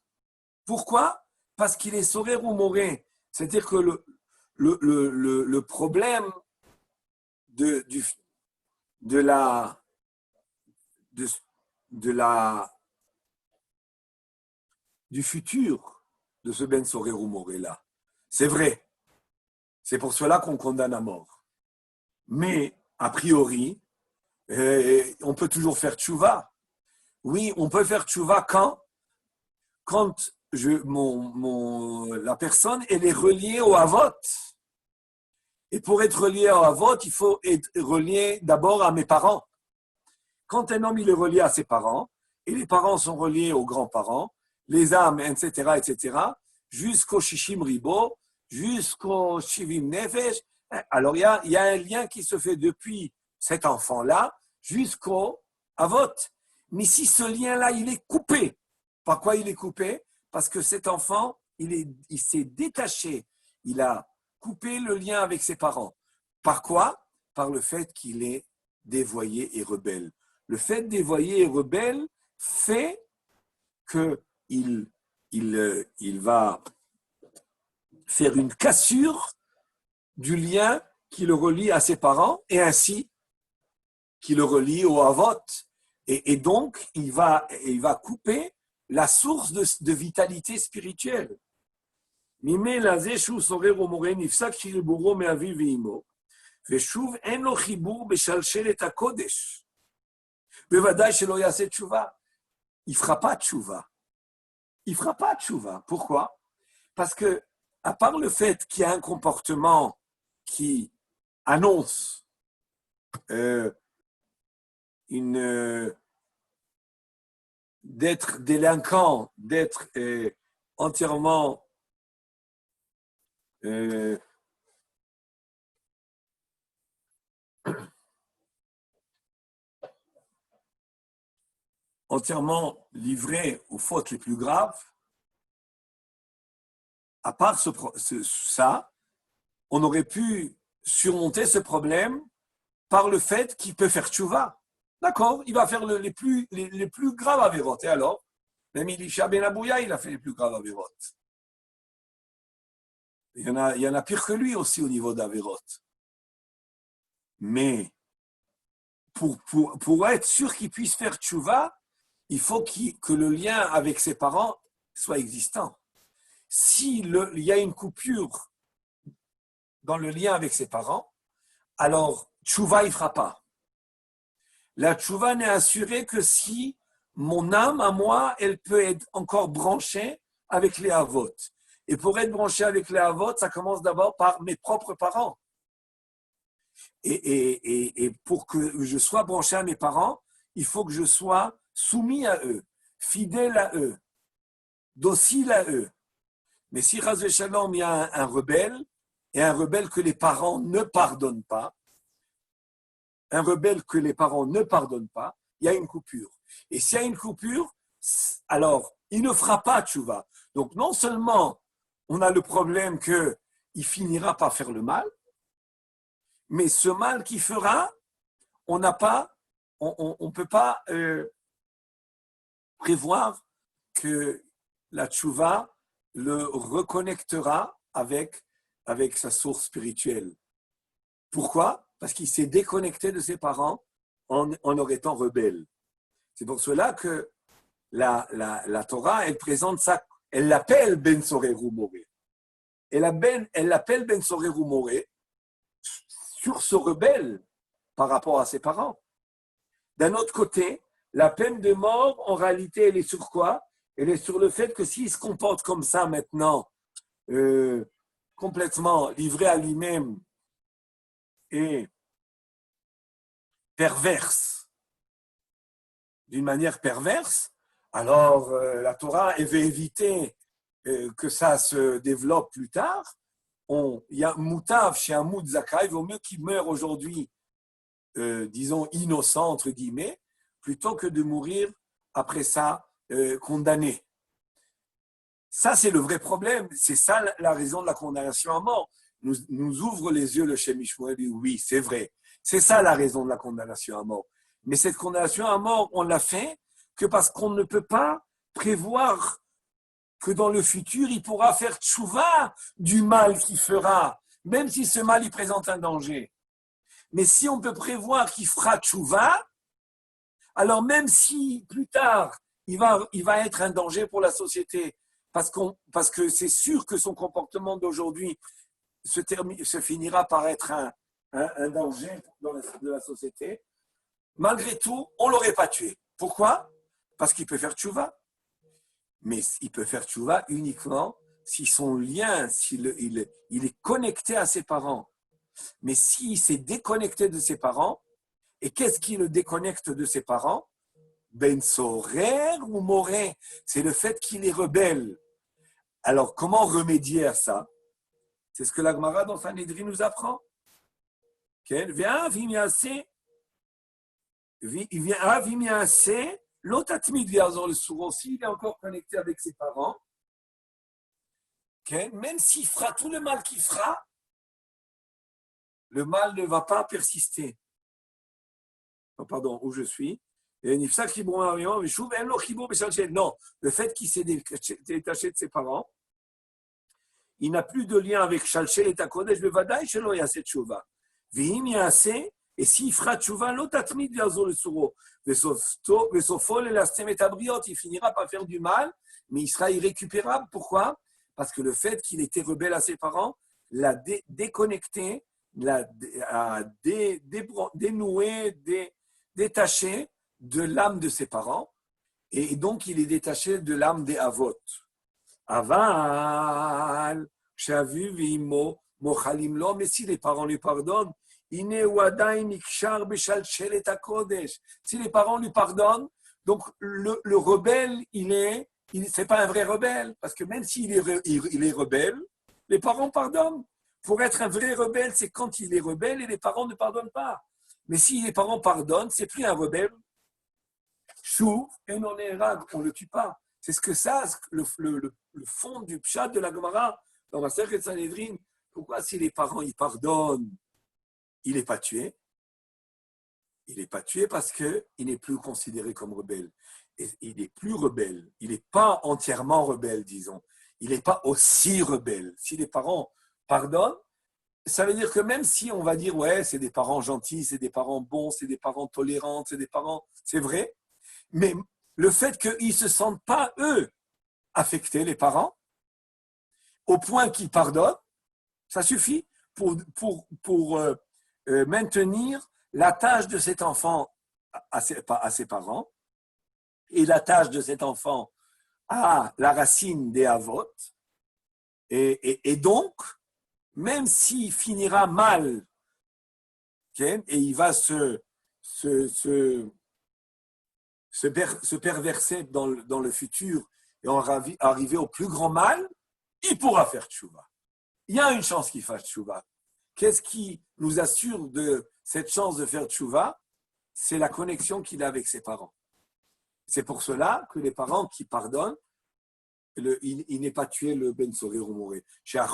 Pourquoi? Parce qu'il est sorer ou moré. C'est-à-dire que le problème du futur de ce Ben Sorer ou Moré là, c'est vrai. C'est pour cela qu'on condamne à mort. Mais, a priori, on peut toujours faire tchouva. Oui, on peut faire tchouva quand la personne elle est reliée au avot. Et pour être relié au avot, il faut être relié d'abord à mes parents. Quand un homme il est relié à ses parents, et les parents sont reliés aux grands-parents, les âmes, etc., jusqu'au shishim ribo, jusqu'au shivim nefesh, alors il y a un lien qui se fait depuis cet enfant-là jusqu'au avot. Mais si ce lien-là, il est coupé, par quoi il est coupé? Parce que cet enfant, il s'est détaché, il a coupé le lien avec ses parents. Par quoi? Par le fait qu'il est dévoyé et rebelle. Le fait dévoyé et rebelle fait qu'il va faire une cassure du lien qui le relie à ses parents et ainsi qui le relie au avot. Et donc, il va couper la source de vitalité spirituelle. ממילא זה שהוא סורר ומורה נפסק שחיבורו מאביו ואמו, ושוב אין לו חיבור בשלשלת הקודש. בוודאי שלא יעשה תשובה. Il ne fera pas de tchouva. Il ne fera pas de tchouva. Pourquoi? Parce que, à part le fait qu'il y a un comportement qui annonce d'être délinquant, d'être entièrement livré aux fautes les plus graves, à part ça, on aurait pu surmonter ce problème par le fait qu'il peut faire tchouva. D'accord, il va faire les plus graves avérotes. Et alors, même Elisha ben Abouya, il a fait les plus graves avérotes. Il y en a pire que lui aussi au niveau d'Averot. Mais pour être sûr qu'il puisse faire tchouva, il faut que le lien avec ses parents soit existant. S'il y a une coupure dans le lien avec ses parents, alors tchouva, il ne fera pas. La tchouva n'est assurée que si mon âme, à moi, elle peut être encore branchée avec les avot. Et pour être branché avec les avot, ça commence d'abord par mes propres parents. Et pour que je sois branché à mes parents, il faut que je sois soumis à eux, fidèle à eux, docile à eux. Mais si Chas Shalom, il y a un rebelle, et un rebelle que les parents ne pardonnent pas, un rebelle que les parents ne pardonnent pas, il y a une coupure. Et s'il y a une coupure, alors il ne fera pas tchouva. Donc non seulement on a le problème qu'il finira par faire le mal, mais ce mal qu'il fera, on ne peut pas prévoir que la tchouva le reconnectera avec sa source spirituelle. Pourquoi? Parce qu'il s'est déconnecté de ses parents en leur étant rebelle. C'est pour cela que la Torah, elle présente ça, elle l'appelle Ben Soreru Moré. Elle l'appelle Ben Soreru Moré sur ce rebelle par rapport à ses parents. D'un autre côté, la peine de mort, en réalité, elle est sur quoi? Elle est sur le fait que s'il se comporte comme ça maintenant, complètement livré à lui-même et perverse, d'une manière perverse, alors la Torah elle veut éviter que ça se développe plus tard. Il y a moutav chez un mout zakai, il vaut mieux qu'il meure aujourd'hui, disons, innocent, entre guillemets, plutôt que de mourir après ça condamné. Ça, c'est le vrai problème. C'est ça la raison de la condamnation à mort. Nous ouvre les yeux le Shem Mishmuel et dit oui, c'est vrai. C'est ça la raison de la condamnation à mort. Mais cette condamnation à mort, on l'a fait que parce qu'on ne peut pas prévoir que dans le futur, il pourra faire tchouva du mal qu'il fera, même si ce mal, il présente un danger. Mais si on peut prévoir qu'il fera tchouva, alors même si plus tard, il va être un danger pour la société, parce que c'est sûr que son comportement d'aujourd'hui se finira par être un danger de la société, malgré tout, on ne l'aurait pas tué. Pourquoi? Parce qu'il peut faire tchouva. Mais il peut faire tchouva uniquement si son lien, s'il il est connecté à ses parents. Mais s'il s'est déconnecté de ses parents, et qu'est-ce qui le déconnecte de ses parents? Ben sorer ou moré, c'est le fait qu'il est rebelle. Alors, comment remédier à ça? C'est ce que la Gemara dans Sanhedrin nous apprend. L'autatmid dans le sourd aussi, il est encore connecté avec ses parents. Même s'il fera tout le mal qu'il fera, le mal ne va pas persister. Oh, pardon, où je suis. Non, le fait qu'il s'est détaché de ses parents, il n'a plus de lien avec Shalchel et Takodesh, bevadaï shelo yaseh tshuva. V'im yaseh, et s'il fera tshuva, lo tatmid v'yazor le souro. V'sofo lelastem et abriot, il finira par faire du mal, mais il sera irrécupérable. Pourquoi? Parce que le fait qu'il était rebelle à ses parents l'a déconnecté, l'a dénoué, détaché de l'âme de ses parents, et donc il est détaché de l'âme des avot. Aval, Shavu vimo, Mochalim lo, mais si les parents lui pardonnent, Ine wadaï mikshar beshalchel et akodesh. Si les parents lui pardonnent, donc le rebelle, c'est pas un vrai rebelle, parce que même s'il est rebelle, les parents pardonnent. Pour être un vrai rebelle, c'est quand il est rebelle et les parents ne pardonnent pas. Mais si les parents pardonnent, c'est plus un rebelle. Chou, et non on ne le tue pas. C'est ce que ça, le fond du pshat de la Gemara dans la Masechet Sanhedrin. Pourquoi si les parents ils pardonnent, il n'est pas tué? Il n'est pas tué parce qu'il n'est plus considéré comme rebelle. Et il n'est plus rebelle. Il n'est pas entièrement rebelle, disons. Il n'est pas aussi rebelle. Si les parents pardonnent, ça veut dire que même si on va dire, ouais, c'est des parents gentils, c'est des parents bons, c'est des parents tolérants, c'est des parents, c'est vrai, mais le fait qu'ils ne se sentent pas, eux, affectés, les parents, au point qu'ils pardonnent, ça suffit pour maintenir l'attache de cet enfant à ses parents et l'attache de cet enfant à la racine des avot. Et donc, même s'il finira mal, okay, et il va se perverser dans le futur et arriver au plus grand mal, il pourra faire tchouva. Il y a une chance qu'il fasse tchouva. Qu'est-ce qui nous assure de cette chance de faire tchouva? C'est la connexion qu'il a avec ses parents. C'est pour cela que les parents qui pardonnent, il n'est pas tué le Ben Sorir ou Moré. À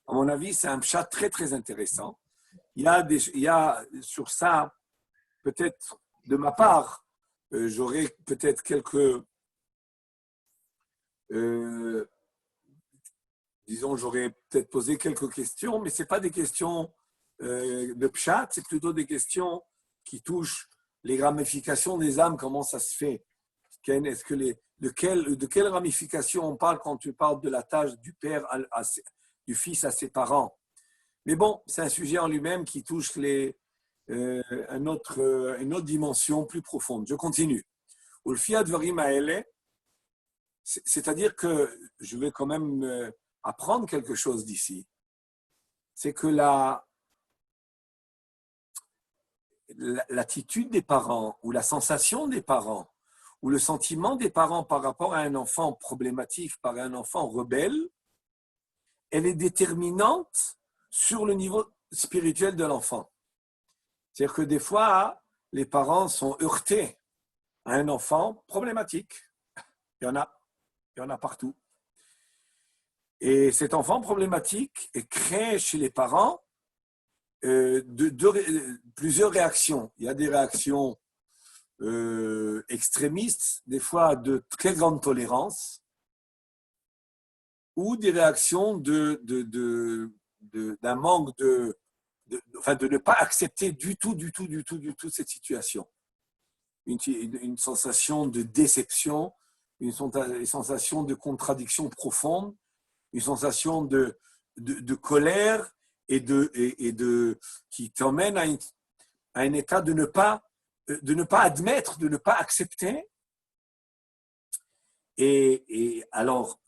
mon avis, c'est un pshat très très intéressant. Il y a sur ça, peut-être de ma part, j'aurais peut-être quelques, disons, j'aurais peut-être posé quelques questions, mais ce n'est pas des questions de pshat, c'est plutôt des questions qui touchent les ramifications des âmes, comment ça se fait. Est-ce que de quelle ramification on parle quand tu parles de la tâche du père du fils à ses parents? Mais bon, c'est un sujet en lui-même qui touche une autre dimension plus profonde. Je continue. C'est-à-dire que je vais quand même apprendre quelque chose d'ici. C'est que l'attitude des parents ou la sensation des parents ou le sentiment des parents par rapport à un enfant problématique, par un enfant rebelle, elle est déterminante sur le niveau spirituel de l'enfant. C'est-à-dire que des fois, les parents sont heurtés à un enfant problématique. Il y en a partout. Et cet enfant problématique crée chez les parents plusieurs réactions. Il y a des réactions extrémistes, des fois de très grande tolérance, ou des réactions d'un manque de ne pas accepter du tout cette situation. Une sensation de déception, une sensation de contradiction profonde, une sensation de colère qui t'emmène à un état de ne pas admettre, de ne pas accepter. Et alors,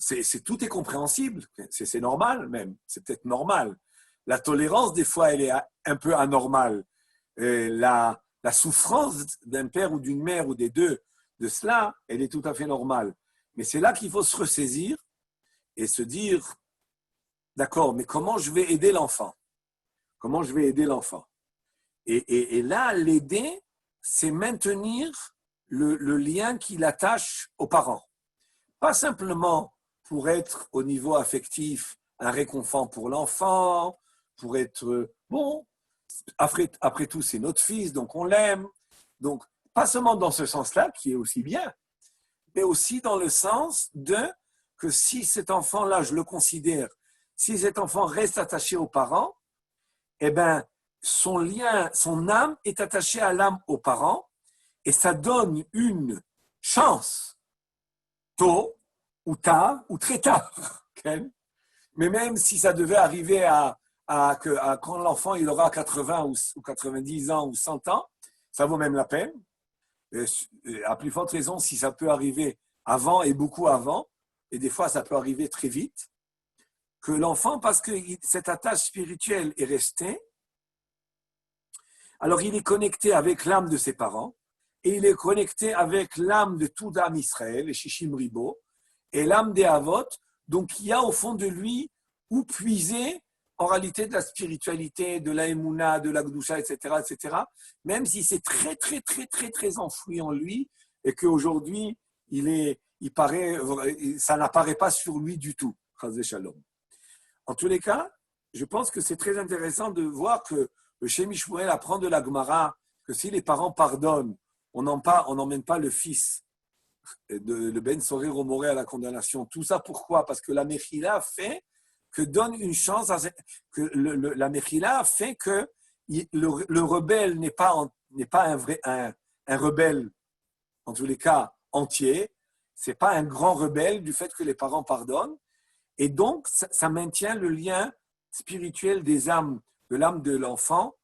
tout est compréhensible, c'est normal même, c'est peut-être normal. La tolérance, des fois, elle est un peu anormale. La souffrance d'un père ou d'une mère ou des deux de cela, elle est tout à fait normale. Mais c'est là qu'il faut se ressaisir et se dire, d'accord, mais comment je vais aider l'enfant? Comment je vais aider l'enfant? Et là, l'aider, c'est maintenir le lien qui l'attache aux parents. Pas simplement pour être au niveau affectif un réconfort pour l'enfant, pour être, bon, après tout, c'est notre fils, donc on l'aime. Donc, pas seulement dans ce sens-là, qui est aussi bien, mais aussi dans le sens que si cet enfant-là, je le considère, si cet enfant reste attaché aux parents, eh bien, son lien, son âme est attachée à l'âme aux parents et ça donne une chance, tôt ou tard ou très tard. Okay? Mais même si ça devait arriver à quand l'enfant il aura 80 ou 90 ans ou 100 ans, ça vaut même la peine. À plus forte raison, si ça peut arriver avant et beaucoup avant, et des fois ça peut arriver très vite, que l'enfant, parce que cette attache spirituelle est restée, alors il est connecté avec l'âme de ses parents, et il est connecté avec l'âme de tout âme Israël, les Shishim Ribo, et l'âme des Havot, donc il y a au fond de lui où puiser en réalité de la spiritualité, de la Emouna, de la Gdusha, etc., même si c'est très, très, très, très, très enfoui en lui, et qu'aujourd'hui, ça n'apparaît pas sur lui du tout. Chazé Shalom. En tous les cas, je pense que c'est très intéressant de voir que le Shem Shmuel apprend de la Gemara que si les parents pardonnent, on n'emmène pas le fils le Ben Sorer au Moré à la condamnation. Tout ça pourquoi? Parce que la Mechila fait que donne une chance, que la Mechila fait que le rebelle n'est pas un rebelle, en tous les cas, entier. C'est pas un grand rebelle du fait que les parents pardonnent. Et donc, ça maintient le lien spirituel des âmes, de l'âme de l'enfant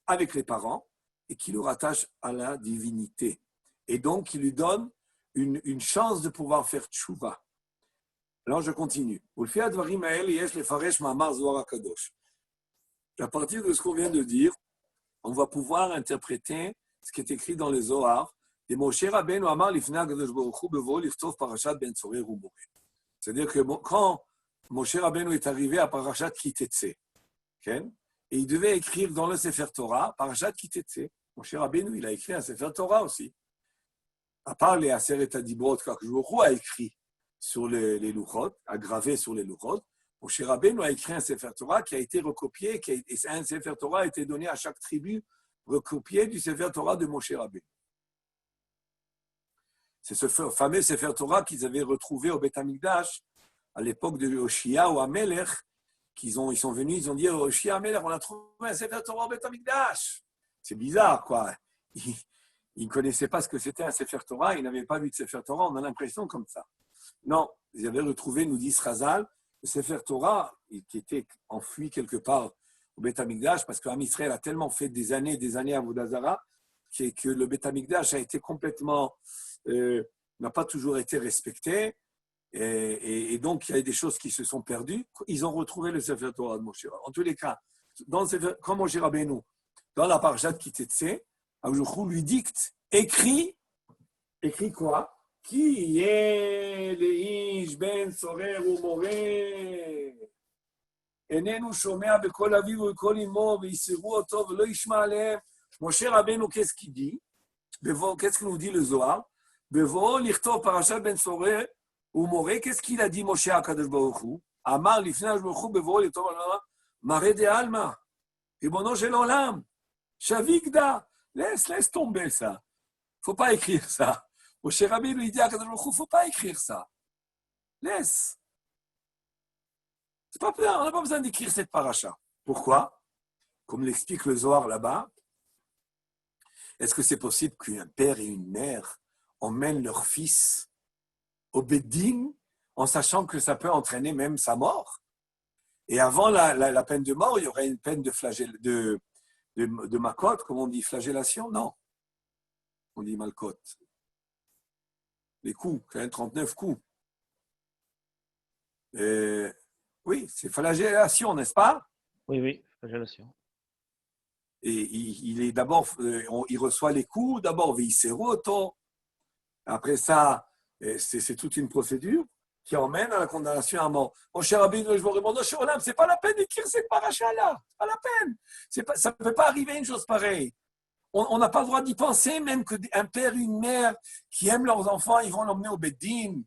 avec les parents et qui le rattache à la divinité. Et donc, il lui donne une chance de pouvoir faire tchouva. Alors, je continue. À partir de ce qu'on vient de dire, on va pouvoir interpréter ce qui est écrit dans les Zohar. C'est-à-dire que quand Moshe Rabbeinu est arrivé à Parashat Kitetse, et il devait écrire dans le Sefer Torah, Parashat Kitetse. Moshe Rabbeinu, il a écrit un Sefer Torah aussi. À part les Aseret Adibrot, qu'Akadosh a écrit sur les Luchot, a gravé sur les Luchot, Moshe Rabbeinu a écrit un Sefer Torah qui a été recopié, et un Sefer Torah a été donné à chaque tribu, recopié du Sefer Torah de Moshe Rabbeinu. C'est ce fameux Sefer Torah qu'ils avaient retrouvé au Beth Amikdash à l'époque de Hoshia ou Amelech. Ils sont venus, ils ont dit Hoshia, Amelech, on a trouvé un Sefer Torah au Beth Amikdash. C'est bizarre, quoi. Ils ne connaissaient pas ce que c'était un Sefer Torah, ils n'avaient pas vu de Sefer Torah, on a l'impression comme ça. Non, ils avaient retrouvé, nous dit Srazal, le Sefer Torah qui était enfoui quelque part au Beth Amikdash, parce qu'Am Israël a tellement fait des années à Avodah Zarah, que le Beth Amikdash a été complètement, n'a pas toujours été respecté, et donc il y a des choses qui se sont perdues. Ils ont retrouvé le Sefer Torah de Moshe. En tous les cas, quand Moshe Rabbeinu, dans la Parashat Kitetse, Akadosh lui dicte, écrit quoi? Qui est l'Ish ben Sorer ou Moré? Enenu shomea bekol aviv ou bekol imo veisiru oto velo yishma alehem. Moshe Rabbeinu, qu'est-ce qu'il dit? Qu'est-ce que nous dit le Zohar? Bevo lichtov parashat ben Sorer ou Moré. Qu'est-ce qu'il a dit Moshe à Akadosh Baruch Hu? Amar lifnei Akadosh Baruch Hu bevo lichtov maré de alma. Ribono shel olam. Shavikda. Laisse tomber ça. Il ne faut pas écrire ça. Moshe Rabbeinu lui dit à Akadosh Baruch Hu, il ne faut pas écrire ça. Laisse. On n'a pas besoin d'écrire cette paracha. Pourquoi? Comme l'explique le Zohar là-bas, est-ce que c'est possible qu'un père et une mère emmènent leur fils au Beddin en sachant que ça peut entraîner même sa mort? Et avant la peine de mort, il y aurait une peine de makot, comme on dit, flagellation? Non. On dit malkot. Les coups, 39 coups. Oui, c'est flagellation, n'est-ce pas? Oui, flagellation. Et il est d'abord, il reçoit les coups, d'abord, Veiseroto. Après ça, c'est toute une procédure qui emmène à la condamnation à mort. Mon cher Rabbeinu, je vous réponds, c'est pas la peine d'écrire cette paracha-là. C'est pas la peine. Ça ne peut pas arriver une chose pareille. On n'a pas le droit d'y penser, même qu'un père et une mère qui aiment leurs enfants, ils vont l'emmener au Beddin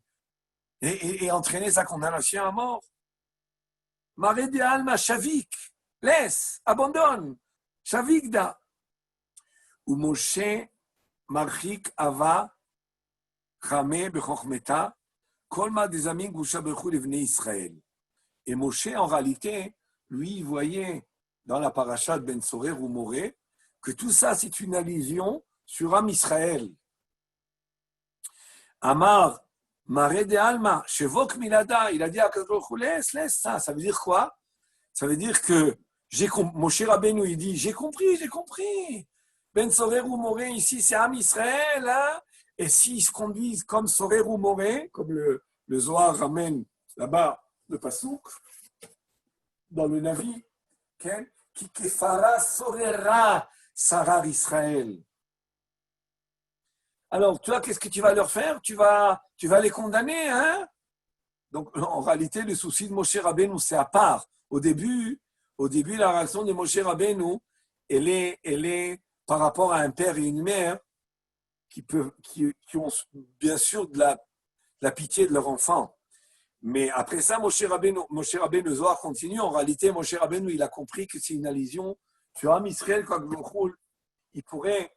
et entraîner sa condamnation à mort. Maré de alma, shavik, laisse, abandonne, shavikda. Ou Moshe marchik ava, chame bechochmeta, kolma des amis gusha bechou devnei Israël. Et Moshe, en réalité, lui, il voyait dans la paracha de Ben Sorer ou Moré que tout ça, c'est une allusion sur Am Israël. Amar, Maré de Alma, Shevok Milada, il a dit à Akadosh, laisse ça. Ça veut dire quoi? Ça veut dire que Moshe Rabbeinu, il dit, j'ai compris. Ben Sorer ou Moré, ici, c'est Am Israël, hein? Et s'ils se conduisent comme Sorer ou Moré, comme le Zohar ramène là-bas le Passouk, dans le Navi, qui kefara sorera Sarar Israël. Alors, toi, qu'est-ce que tu vas leur faire? Tu vas les condamner, hein? Donc, en réalité, le souci de Moshe Rabbeinu, c'est à part. Au début, la réaction de Moshe Rabbeinu, elle est par rapport à un père et une mère qui ont bien sûr de la pitié de leur enfant. Mais après ça, Moshe Rabbeinu, Zohar continue. En réalité, Moshe Rabbeinu, il a compris que c'est une allusion sur Am Israël, quand il pourrait,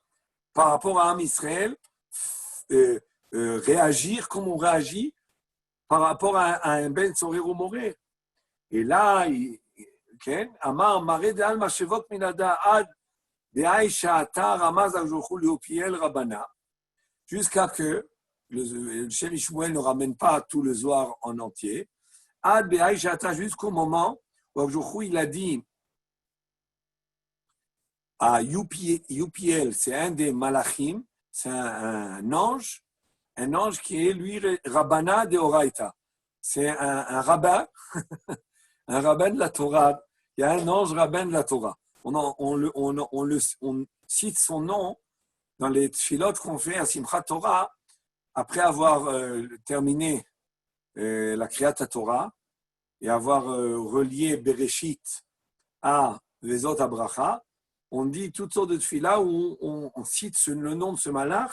par rapport à Am Israël, réagir comme on réagit par rapport à un Ben Sorero Moré. Et là, Amar Mare de Al Mashevot Minada Ad Be'ai Sha'ata Ramaz Ajochou Leopiel Rabana, jusqu'à que le Shem Ishmuel ne ramène pas tout le Zohar en entier. Ad Be'ai Sha'ata, jusqu'au moment où Ajochou il a dit à Yupiel, c'est un des Malachim, c'est un ange qui est lui Rabbana de Oraita. C'est un rabbin, un rabbin de la Torah. Il y a un ange rabbin de la Torah. On cite son nom dans les tfilot qu'on fait à Simchat Torah après avoir terminé la Kriyat Torah et avoir relié Bereshit à Vezot Abracha. On dit toutes sortes de tfilas où on cite le nom de ce malach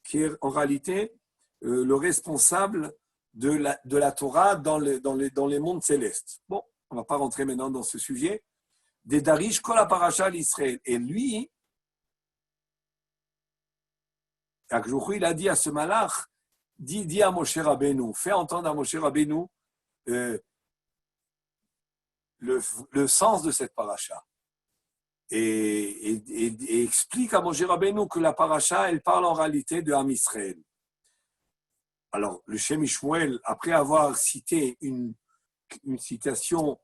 qui est en réalité le responsable de la Torah dans les mondes célestes. Bon, on ne va pas rentrer maintenant dans ce sujet. Des Darish Kol HaParasha l'Israël. Et lui, Akjouchou, il a dit à ce malach, dis à Moshe Rabbeinu, fais entendre à Moshe Rabbeinu le sens de cette parasha. Et explique à Moshe Rabbeinu que la parasha, elle parle en réalité de Am Israël. Alors, le Shem Ishmuel, après avoir cité une citation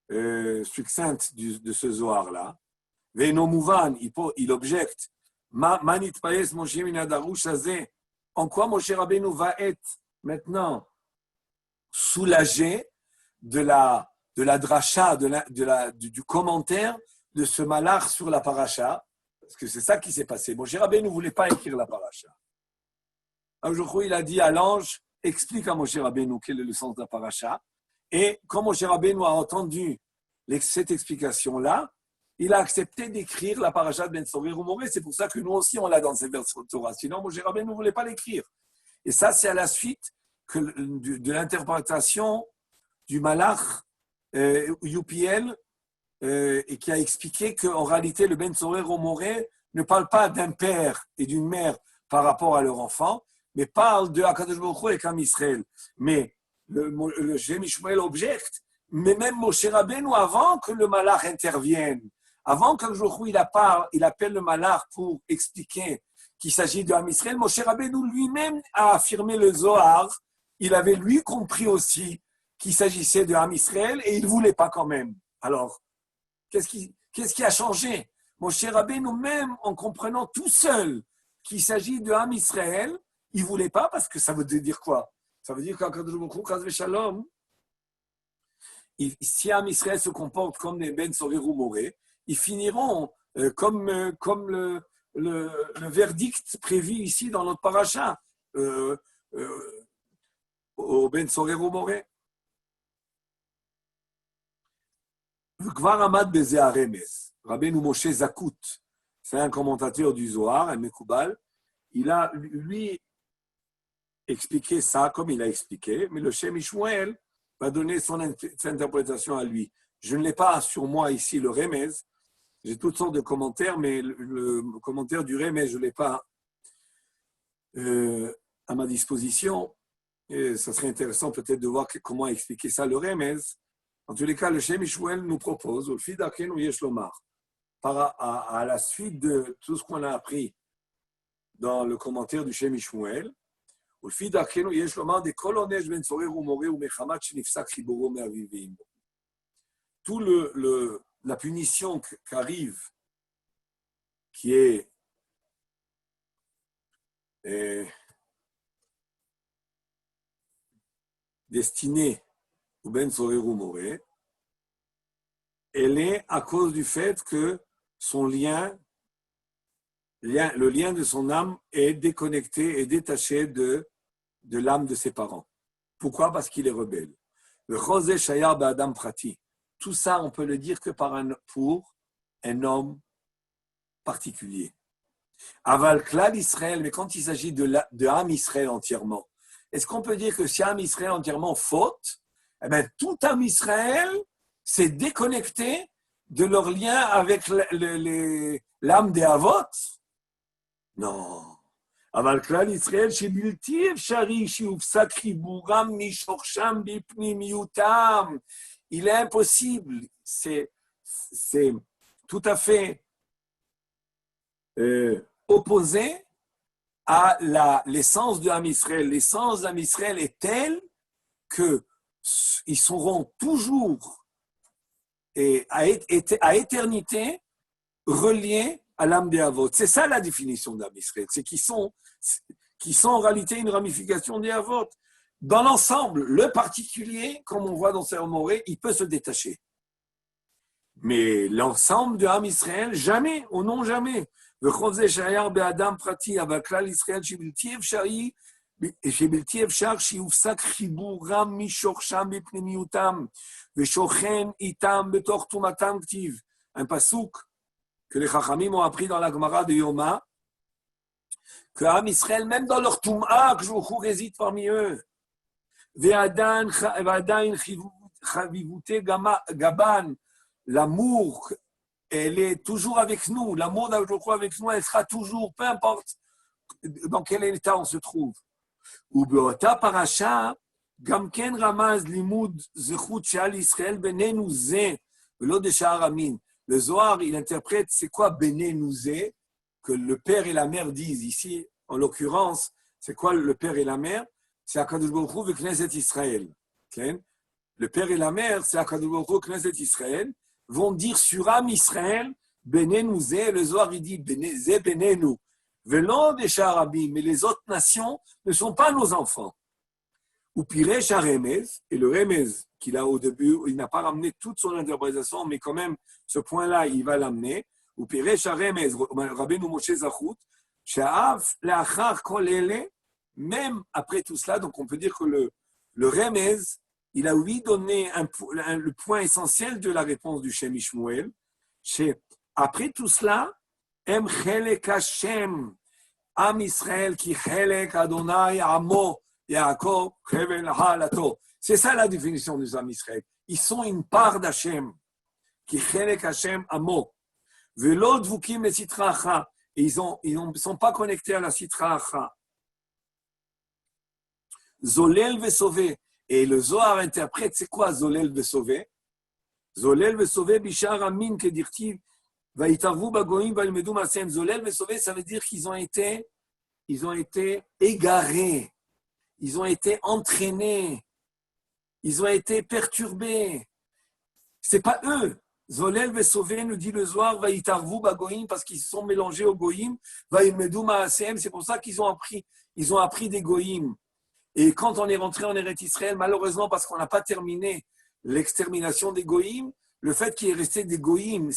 succincte de ce Zohar-là, Ve'eno Mouvan, il objecte, Manit Paes Moshe Minadarouch Azeh, en quoi Moshe Rabbeinu va être maintenant soulagé de la dracha, du commentaire de ce malach sur la paracha, parce que c'est ça qui s'est passé. Moshe Rabbeinu ne voulait pas écrire la paracha. Aujourd'hui, il a dit à l'ange, explique à Moshe Rabbeinu quel est le sens de la paracha. Et quand Moshe Rabbeinu a entendu cette explication-là, il a accepté d'écrire la paracha de Ben Sorero Moré. C'est pour ça que nous aussi, on l'a dans ces versions de Torah. Sinon, Moshe Rabbeinu ne voulait pas l'écrire. Et ça, c'est à la suite de l'interprétation du malach Yupiel, et qui a expliqué qu'en réalité, le Ben Sorero Moré ne parle pas d'un père et d'une mère par rapport à leur enfant, mais parle de Akadosh Baruch Hu et Am Israël. Mais le Shem Ishmuel objecte, mais même Moshe Rabbeinu, avant que le malach intervienne, avant que il appelle le malach pour expliquer qu'il s'agit de Am Israël, Moshe Rabbeinu lui-même a affirmé le Zohar. Il avait lui compris aussi qu'il s'agissait de Am Israël et il ne voulait pas quand même. Alors, qu'est-ce qui a changé? Moshe Rabbeinu, même en comprenant tout seul qu'il s'agit de Am Israël, il ne voulait pas parce que ça veut dire quoi? Ça veut dire qu'Akadosh Baruch Hu, Chas v'Shalom, si Am Israël se comporte comme des Ben Sorero Moré, ils finiront comme le verdict prévu ici dans notre paracha au Ben Sorero Moré. Kvar Amad Beze Aremez, Rabbeinu Moshe Zakut, c'est un commentateur du Zohar, un Mekoubal, il a lui expliqué ça comme il a expliqué, mais le Shem Ishmuel va donner son interprétation à lui. Je ne l'ai pas sur moi ici, le Remez. J'ai toutes sortes de commentaires, mais le commentaire du Remez, je ne l'ai pas à ma disposition. Et ça serait intéressant peut-être de voir comment expliquer ça, le Remez. En tous les cas, le Shem Ishmuel nous propose, à la suite de tout ce qu'on a appris dans le commentaire du Shem Ishmuel, tout la punition qu'arrive, qui est destinée au Ben Sorero Moré, elle est à cause du fait que son le lien de son âme est déconnecté et détaché de l'âme de ses parents. Pourquoi? Parce qu'il est rebelle. Le Chosé Shayar Ba'adam Prati. Tout ça, on peut le dire que pour un homme particulier. Aval Klal Israël, mais quand il s'agit de Am Israël entièrement, est-ce qu'on peut dire que si Am Israël entièrement faute, eh bien, tout Am Israël s'est déconnecté de leur lien avec l'âme des Avot? Non. אבל כלל ישראל שבלתי אפשרי שיופסק חיבורם משורשם בפנימיותם. Il est impossible, c'est tout à fait opposé à l'essence de Am Israël. L'essence d'Am Israël est telle qu'ils seront toujours et à éternité reliés à l'âme des Avot. C'est ça la définition d'Am Israël, c'est qu'ils sont en réalité une ramification des Avot. Dans l'ensemble, le particulier, comme on voit dans Seigneur Moré, il peut se détacher. Mais l'ensemble de Am Israël, jamais, au non jamais. וכל זה שהיה באדם פרטי, אבל כלל ישראל שבלתי אפשר שיופסק חיבורם משורשם בפנימיותם, ושוכן איתם בתוך תומתם כתיב. Un pasuk que les Chachamim ont appris dans la Gemara de Yoma, que Am Israël, même dans leur Toum'a, que Jouchou réside parmi eux. ועדיין חביבותי גבן, l'amour, elle est toujours avec nous. L'amour d'Ajouchou avec nous, elle sera toujours, peu importe dans quel état on se trouve. ובאותה פרשה, גם כן רמז לימוד זכות שעל ישראל בינינו זה, ולא דשאר המין. Le Zohar, il interprète c'est quoi Benenu Zé, que le père et la mère disent ici, en l'occurrence, c'est quoi le père et la mère? C'est Akadosh Baruch Hu ve Knesset Israël. Okay? Le père et la mère, c'est Akadosh Baruch Hu Knesset Israël, vont dire sur Am Israël, Benenu Zé, le Zohar il dit Zé Benenu. Velon des Sharabim, mais les autres nations ne sont pas nos enfants. Ou Piresh Remez, et le Remez qu'il a au début, il n'a pas ramené toute son interprétation, mais quand même, ce point-là, il va l'amener. Ou Piresh Remez, Rabbeinu Moshe Zachut, Sha'av Le'achar Kol Ele, même après tout cela, donc on peut dire que le Remez, il a lui donné le point essentiel de la réponse du Shem Ishmuel. Après tout cela, Em Chelek Hashem, Am Israël qui Chelek Adonai Amo Yaakov Hevel Halato. C'est ça la définition des Am Israël. Ils sont une part d'Hashem qui Chelek Hashem Amo. Velo Dvukim le Sitra Acha. Et ils ne sont pas connectés à la Sitra Acha. Zolel Vesové. Et le Zohar interprète, c'est quoi Zolel Vesové? Zolel Vesové Bishar Amin Kedirtiv. Vaïtarvou Bagoïm Valmedou Masem. Zolel Vesové, ça veut dire qu'ils ont été égarés, ils ont été entraînés, ils ont été perturbés. C'est pas eux. Zolel Vesové nous dit le Zohar Vaïtarvou Bagoïm parce qu'ils se sont mélangés aux Goïm. Valmedou Masem, c'est pour ça qu'ils ont appris des Goïm. Et quand on est rentré en Eretz Israël, malheureusement, parce qu'on n'a pas terminé l'extermination des Goïm, le fait qu'il est resté des Goïm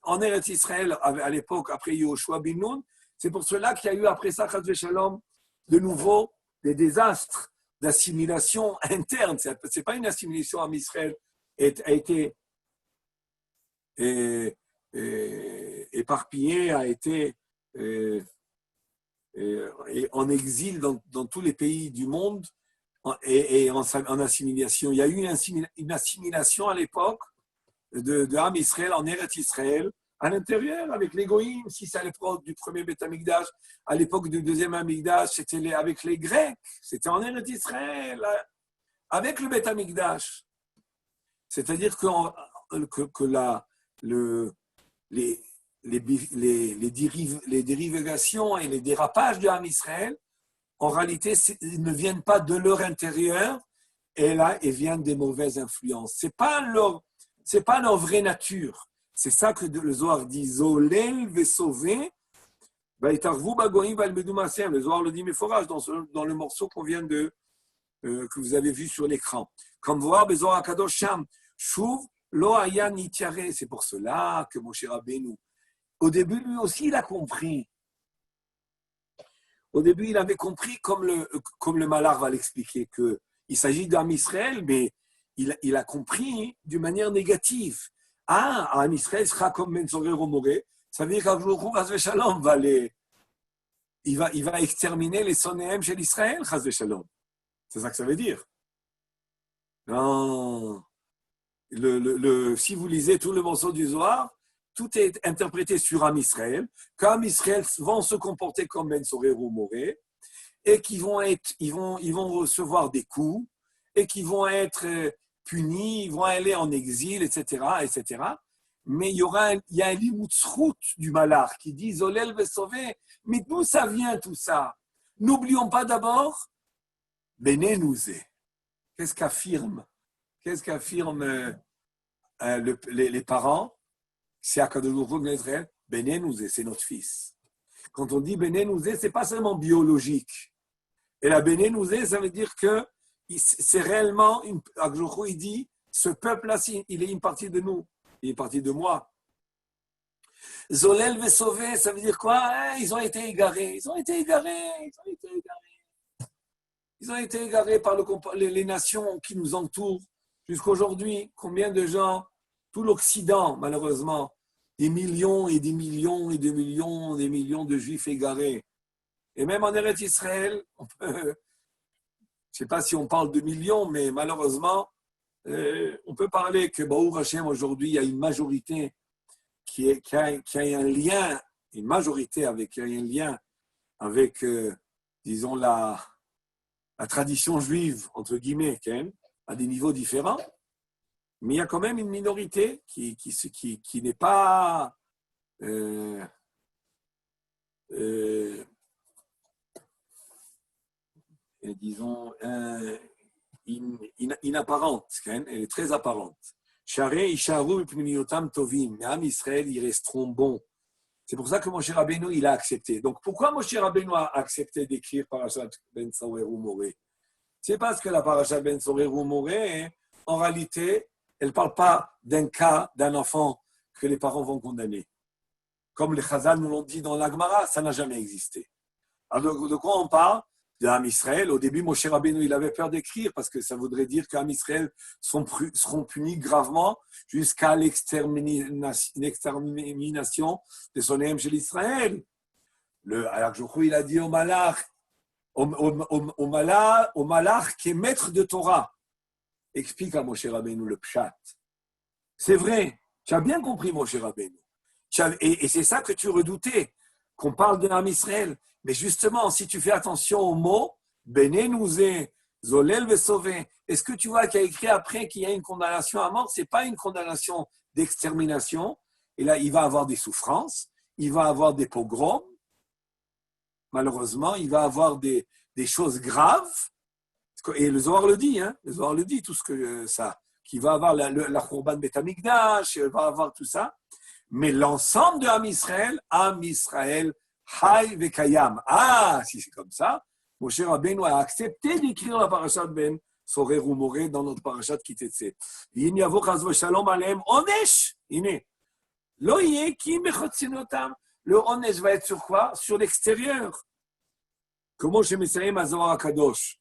en Eretz Israël à l'époque, après Yehoshua bin Nun, c'est pour cela qu'il y a eu après ça, Chas v'Shalom, de nouveau des désastres d'assimilation interne. Ce n'est pas une assimilation en Israël, a été éparpillée, a été en exil dans tous les pays du monde et en assimilation. Il y a eu une assimilation à l'époque de Am Israël en Eretz Israël, à l'intérieur, avec les Goïm, si c'est à l'époque du premier Beth Amikdash, à l'époque du deuxième Amikdash, c'était avec les Grecs, c'était en Eretz Israël, avec le Beth Amikdash. C'est-à-dire que les dérivations et les dérapages de Am Israël, en réalité, ne viennent pas de leur intérieur, et là, ils viennent des mauvaises influences. C'est pas leur vraie nature. C'est ça que le Zohar dit. Zolel vesové, vaïtarvou bagoïm valmedou masem. Le Zohar le dit, mais forage dans le morceau que vous avez vu sur l'écran. Comme voir, Zohar Kadosh Sham, Shuv lo haya nitiare. C'est pour cela que Moshe Rabbeinu, au début, lui aussi, il a compris. Au début, il avait compris, comme le Malar va l'expliquer, qu'il s'agit d'Am Israël, mais il a compris d'une manière négative. Am Israël sera comme Menzorer Romoré. Ça veut dire qu'Ajouchou Chas v'Shalom il va exterminer les Sonéem chez l'Israël, Chas v'Shalom. C'est ça que ça veut dire. Non. Si vous lisez tout le morceau du Zohar, tout est interprété sur Am Israël, qu'Am Israël vont se comporter comme Menzorer Romoré, et qui ils vont recevoir des coups et qui vont être punis, ils vont aller en exil, etc., etc. Mais il y a un limut zchut du malach qui dit Zolel ve sauver. Mais d'où ça vient tout ça? N'oublions pas d'abord Benenouze. Qu'est-ce qu'affirment les parents? C'est Akadosh Baruch Hu Israël. Benenouze, c'est notre fils. Quand on dit Benenouze, c'est pas seulement biologique. Et la Benenouze, ça veut dire que c'est réellement, Akadosh Baruch Hu, il dit, ce peuple-là, il est une partie de nous, il est une partie de moi. Zolel ve sauvé, ça veut dire quoi? Ils ont été égarés. Ils ont été égarés par les nations qui nous entourent. Jusqu'aujourd'hui, combien de gens, tout l'Occident, malheureusement, des millions et des millions et des millions de Juifs égarés. Et même en Eretz Israël, je ne sais pas si on parle de millions, mais malheureusement, on peut parler que Baruch Hashem, aujourd'hui, il y a une majorité qui a un lien, une majorité qui a un lien avec, disons, la tradition juive, entre guillemets, à des niveaux différents. Mais il y a quand même une minorité qui n'est pas disons inapparente, elle est très apparente. Sharei Isharu Pnimiotam Tovim, mais Am Israël, ils resteront bons. C'est pour ça que Moshe Rabbeinu, il a accepté. Donc pourquoi Moshe Rabbeinu a accepté d'écrire Parashat Ben Sorer Umoré? C'est parce que la Parashat Ben Sorer Umoré, en réalité, elle ne parle pas d'un cas d'un enfant que les parents vont condamner. Comme les Chazal nous l'ont dit dans l'Agmara, ça n'a jamais existé. Alors de quoi on parle? De Am Israël. Au début, Moshe Rabbeinu, il avait peur d'écrire parce que ça voudrait dire qu'Am Israël seront punis gravement jusqu'à l'extermination de son âme chez l'Israël. Alors il a dit au malach qui est maître de Torah, explique à Moshe Rabbeinu le pshat. C'est vrai, tu as bien compris Moshe Rabbeinu. Et c'est ça que tu redoutais, qu'on parle de Am Israël. Mais justement, si tu fais attention aux mots, Benenouze, Zolel ve sauvé, est-ce que tu vois qu'il y a écrit après qu'il y a une condamnation à mort? Ce n'est pas une condamnation d'extermination. Et là, il va avoir des souffrances, il va avoir des pogroms. Malheureusement, il va avoir des choses graves. Et le Zohar le dit, le Zohar le dit, tout ce que ça. Qu'il va avoir la Khurban Bet Hamikdash, il va avoir tout ça. Mais l'ensemble de Am Israël, Hay vekayam. Ah, si c'est comme ça, Moshe Rabbeinu a accepté d'écrire la parashat Ben Sorer Umoré dans notre parashat Kitetse. Yin yavo chas v'shalom aleim onesh. Iné. Lo yeh ki mechotzinotam. Le onesh va être sur quoi? Sur l'extérieur. Comment chez Messayim Azohar HaKadosh?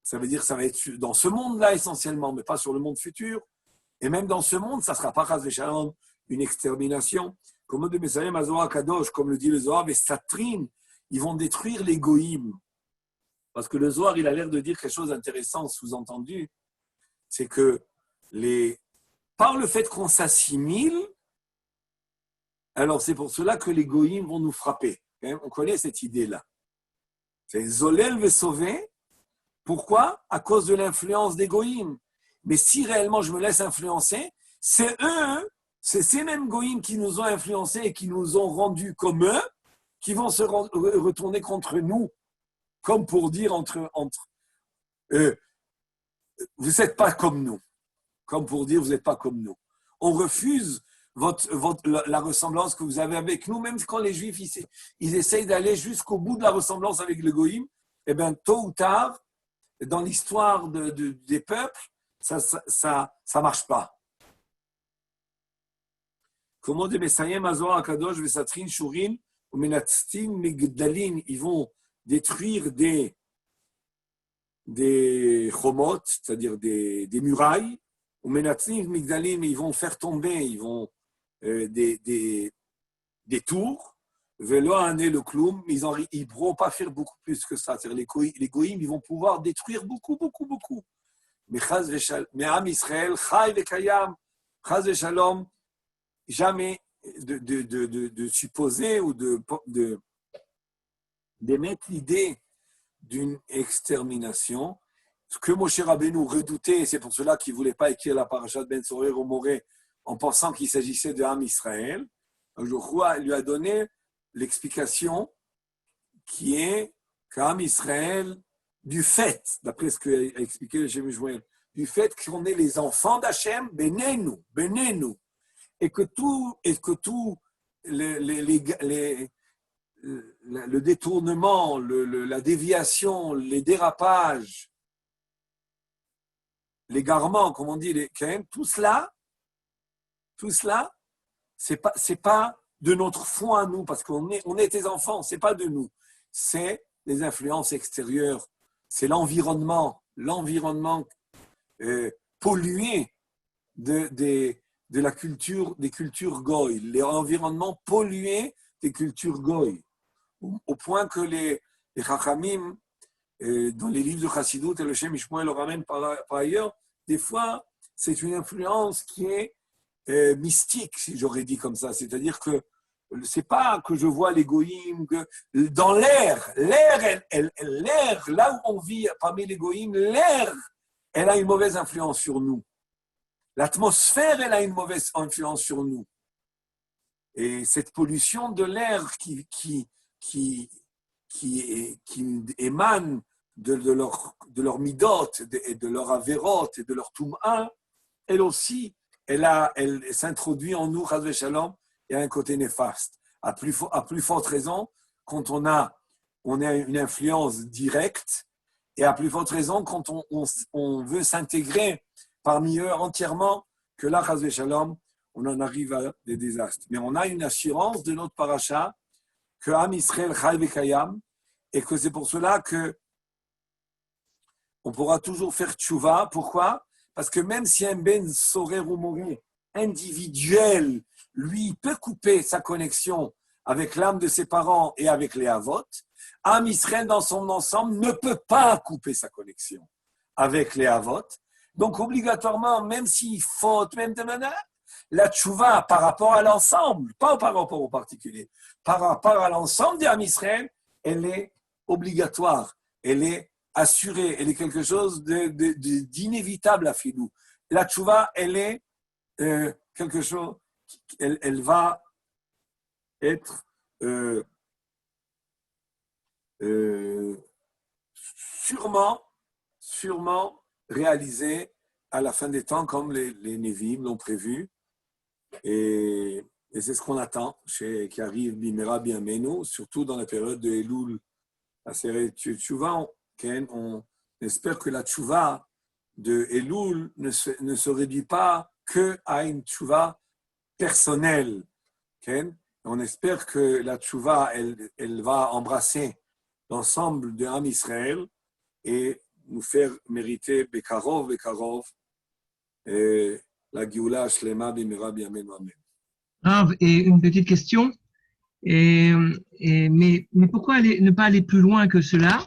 Ça veut dire que ça va être dans ce monde-là essentiellement, mais pas sur le monde futur. Et même dans ce monde, ça ne sera pas chas v'shalom une extermination. Comme de Messayim Azohar HaKadosh, comme le dit le Zohar, les Satrin, ils vont détruire les goïms. Parce que le Zohar, il a l'air de dire quelque chose d'intéressant, sous-entendu. C'est que par le fait qu'on s'assimile, alors c'est pour cela que les goïms vont nous frapper. On connaît cette idée-là. C'est Zolel ve sauvé. Pourquoi? À cause de l'influence des goïms. Mais si réellement je me laisse influencer, c'est eux, c'est ces mêmes goïms qui nous ont influencés et qui nous ont rendus comme eux, qui vont se retourner contre nous, comme pour dire entre vous n'êtes pas comme nous, comme pour dire vous n'êtes pas comme nous. On refuse la ressemblance que vous avez avec nous, même quand les Juifs ils essayent d'aller jusqu'au bout de la ressemblance avec le goïm, eh bien tôt ou tard, dans l'histoire des peuples, ça marche pas. Comment des Messayim Azohar HaKadosh Vesatrin Shurin ou Menatztin Migdalin, ils vont détruire des chomot, c'est-à-dire des murailles, ou Menatztin Migdalin, ils vont faire tomber, des tours, Velo Ané le Kloum, mais ils ne pourront pas faire beaucoup plus que ça. C'est-à-dire les goïms, ils vont pouvoir détruire beaucoup. Mais Am Israël, Chai Vekayam, Chaz Veshalom, jamais de supposer ou d'émettre l'idée d'une extermination. Ce que Moshe Rabbeinu redoutait, et c'est pour cela qu'il ne voulait pas écrire la paracha de Ben Sorer au Moré en pensant qu'il s'agissait de Ham Israël, Joshua lui a donné l'explication qui est qu'Ham Israël, du fait, d'après ce qu'a expliqué le Shem Shmuel, du fait qu'on est les enfants d'Hachem, benenu, et que tout le détournement, la déviation, les dérapages, l'égarement, comme on dit, tout cela, c'est pas de notre foi à nous, parce qu'on est tes enfants, c'est pas de nous, c'est les influences extérieures, c'est l'environnement pollué de la culture, des cultures goy, l'environnement pollué des cultures goy, au point que les Chachamim, dans les livres de Chassidut, et le Shem Shmuel le ramène par ailleurs, des fois, c'est une influence qui est mystique, si j'aurais dit comme ça. C'est-à-dire que c'est pas que je vois l'égoïme, dans l'air, là où on vit parmi l'égoïme, l'air, elle a une mauvaise influence sur nous. L'atmosphère, elle a une mauvaise influence sur nous. Et cette pollution de l'air qui émane de leur midot et de leur averot et de leur toum'a, elle aussi, elle s'introduit en nous, chas v'shalom, et a un côté néfaste. À plus forte raison, quand on a une influence directe, et à plus forte raison quand on veut s'intégrer parmi eux entièrement, que là, chas v'shalom, on en arrive à des désastres. Mais on a une assurance de notre paracha que Am Israël chai v'kayam, et que c'est pour cela que on pourra toujours faire tchouva. Pourquoi? Parce que même si un ben sorer ou mourir individuel, lui, peut couper sa connexion avec l'âme de ses parents et avec les avot, Am Israël dans son ensemble ne peut pas couper sa connexion avec les avot. Donc obligatoirement, même s'il faute, même de manière, la tchouva par rapport à l'ensemble, pas par rapport au particulier, par rapport à l'ensemble d'Am Israël, elle est obligatoire, elle est assurée, elle est quelque chose d'inévitable à Filou. La tchouva, elle est quelque chose, elle va être sûrement réalisée à la fin des temps, comme les Névim l'ont prévu. Et c'est ce qu'on attend, qui arrive Bimera Biamenu, surtout dans la période de Elul. La série Tchouva, on espère que la Tchouva de Elul ne se réduit pas qu'à une Tchouva personnelle. On espère que la Tchouva, elle va embrasser l'ensemble de Am Israël et nous faire mériter Bekarov, la Géoula Shlema Bimera Biamenu. Amen. Rav, et une petite question. Mais pourquoi ne pas aller plus loin que cela?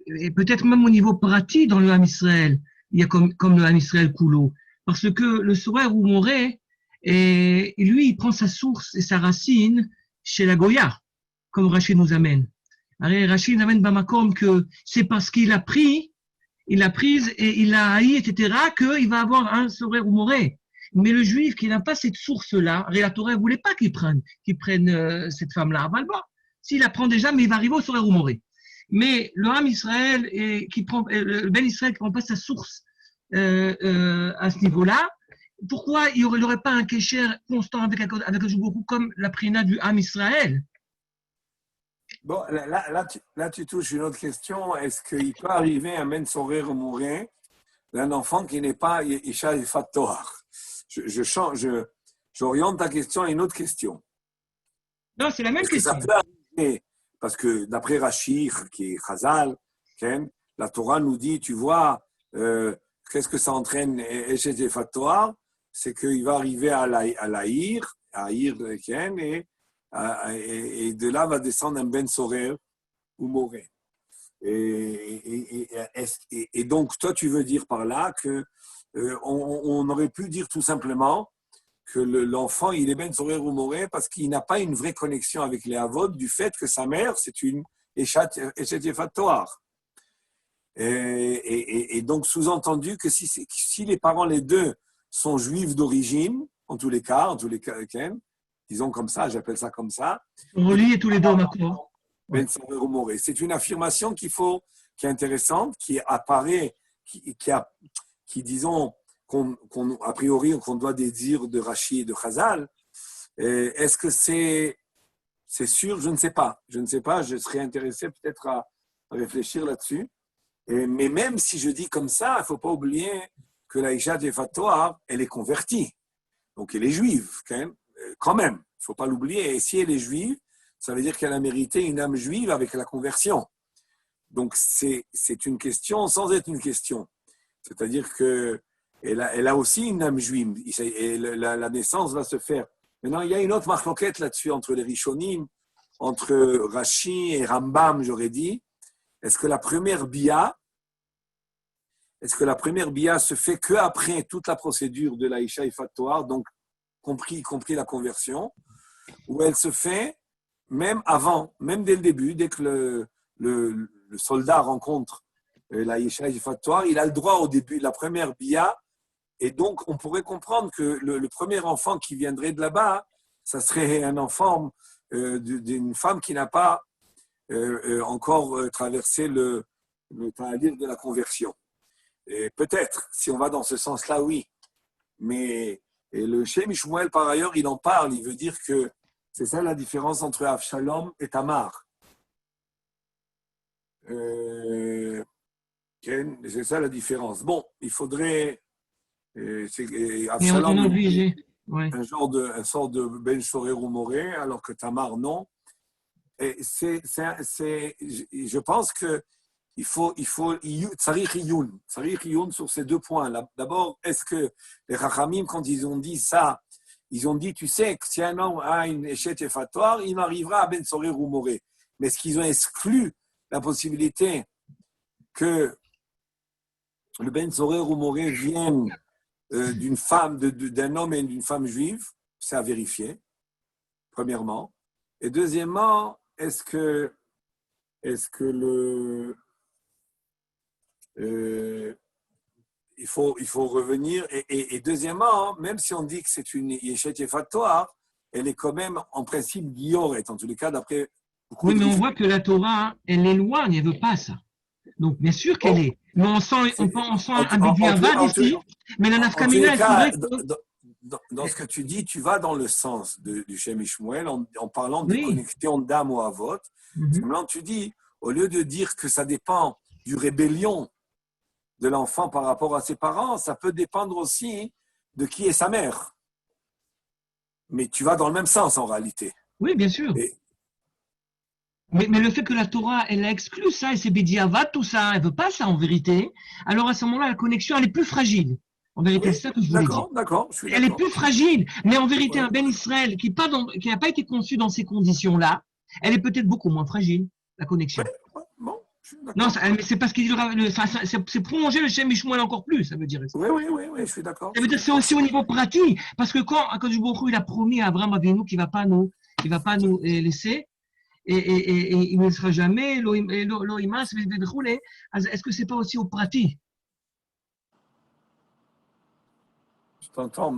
Et peut-être même au niveau pratique dans le Ham Israël, il y a comme le Ham Israël Koulo. Parce que le Sorer ou Moré, lui, il prend sa source et sa racine chez la Goya, comme Rachid nous amène. Alors, Rachid nous amène Bamakom que c'est parce qu'il a prise et il a haï, etc., qu'il va avoir un Sorer ou Moré. Mais le juif qui n'a pas cette source-là, la Torah ne voulait pas qu'il prenne cette femme-là. S'il la prend déjà, mais il va arriver au Sorer ou Moré. Mais le Ham Israël, le Ben Israël qui ne prend pas sa source à ce niveau-là, pourquoi il n'aurait pas un kécher constant avec le Jougourou comme la prina du Ham Israël? Bon, là, tu touches une autre question. Est-ce qu'il peut arriver un Ben Sorer ou Moré d'un enfant qui n'est pas Isha Ifat Toar? J'oriente ta question à une autre question. Non, c'est la même question. Ça peut arriver, parce que d'après Rachid, qui est Chazal, la Torah nous dit, tu vois, qu'est-ce que ça entraîne Eshet Ifat Toar? C'est qu'il va arriver à l'Aïr, et de là va descendre un Ben Sorer ou Moré. Et donc, toi, tu veux dire par là que on aurait pu dire tout simplement que l'enfant, il est Ben Sorer ou Moré parce qu'il n'a pas une vraie connexion avec les Avot du fait que sa mère, c'est une Eshet Yefat Toar. Et donc, sous-entendu que si les parents, les deux, sont juifs d'origine, en tous les cas, disons comme ça, j'appelle ça comme ça, Reliés tous les deux au Makor. Ouais. Ben Sorer ou Moré. C'est une affirmation qui est intéressante, qui apparaît, qui disons, a priori, qu'on doit déduire de Rashi et de Chazal. Est-ce que c'est sûr? Je ne sais pas. Je serais intéressé peut-être à réfléchir là-dessus. Mais même si je dis comme ça, il ne faut pas oublier que la Isha de Fatoar, elle est convertie. Donc, elle est juive, quand même. Il ne faut pas l'oublier. Et si elle est juive, ça veut dire qu'elle a mérité une âme juive avec la conversion. Donc, c'est une question sans être une question. C'est-à-dire qu'elle a aussi une âme juive. Et la naissance va se faire. Maintenant, il y a une autre marloquette là-dessus entre les Rishonim, entre Rashi et Rambam, j'aurais dit. Est-ce que la première bia se fait qu'après toute la procédure de la Isha et Fatoar, donc compris la conversion, ou elle se fait même avant, même dès le début, dès que le soldat rencontre la Isha et Fatoar, il a le droit au début de la première bia, et donc on pourrait comprendre que le premier enfant qui viendrait de là-bas, ça serait un enfant d'une femme qui n'a pas encore traversé le ta'alir de la conversion. Et peut-être, si on va dans ce sens-là, oui. Mais le Shem Shmuel, par ailleurs, il en parle. Il veut dire que c'est ça la différence entre Avshalom et Tamar. C'est ça la différence. Bon, il faudrait... Avshalom, ouais. un sort de Ben Sorer ou Moré, alors que Tamar, non. Et je pense que il faut tsarich iyun sur ces deux points. D'abord, est-ce que les Chachamim, quand ils ont dit ça, ils ont dit, tu sais, que si un homme a une échette effatoire, il m'arrivera à Ben Sorer ou Moré. Mais est-ce qu'ils ont exclu la possibilité que le Ben Sorer ou Moré vienne d'une femme, d'un homme et d'une femme juive? C'est à vérifier, premièrement. Et deuxièmement, est-ce que il faut revenir et deuxièmement, même si on dit que c'est une yeshet yefatoire, elle est quand même en principe guilloret, en tous les cas d'après beaucoup. Oui, mais on voit que la Torah, elle l'éloigne, elle ne veut pas ça. Donc bien sûr qu'elle est. Mais on sent un bédiavad ici, mais la nafkamina, elle faudrait que... Dans ce que tu dis, tu vas dans le sens du Shem Shmuel en parlant de connexion d'âme au avot. Maintenant, tu dis, au lieu de dire que ça dépend du rébellion de l'enfant par rapport à ses parents, ça peut dépendre aussi de qui est sa mère. Mais tu vas dans le même sens en réalité. Oui, bien sûr. Mais le fait que la Torah, elle a exclu ça, et c'est bédiavad, tout ça, elle ne veut pas ça en vérité, alors à ce moment-là, la connexion, elle est plus fragile. En vérité, c'est ça que je voulais dire. D'accord. Elle est plus fragile, mais en vérité, un Ben Israël qui n'a pas été conçu dans ces conditions-là, elle est peut-être beaucoup moins fragile, la connexion. Bon, je suis d'accord. Non, mais c'est parce qu'il c'est prolonger le Shem Shmuel encore plus, ça veut dire. Oui, je suis d'accord. Ça veut dire que c'est aussi au niveau pratique, parce que quand il a promis à Abraham Avinu qu'il ne va pas nous laisser, et il ne sera jamais, est-ce que ce n'est pas aussi au pratique?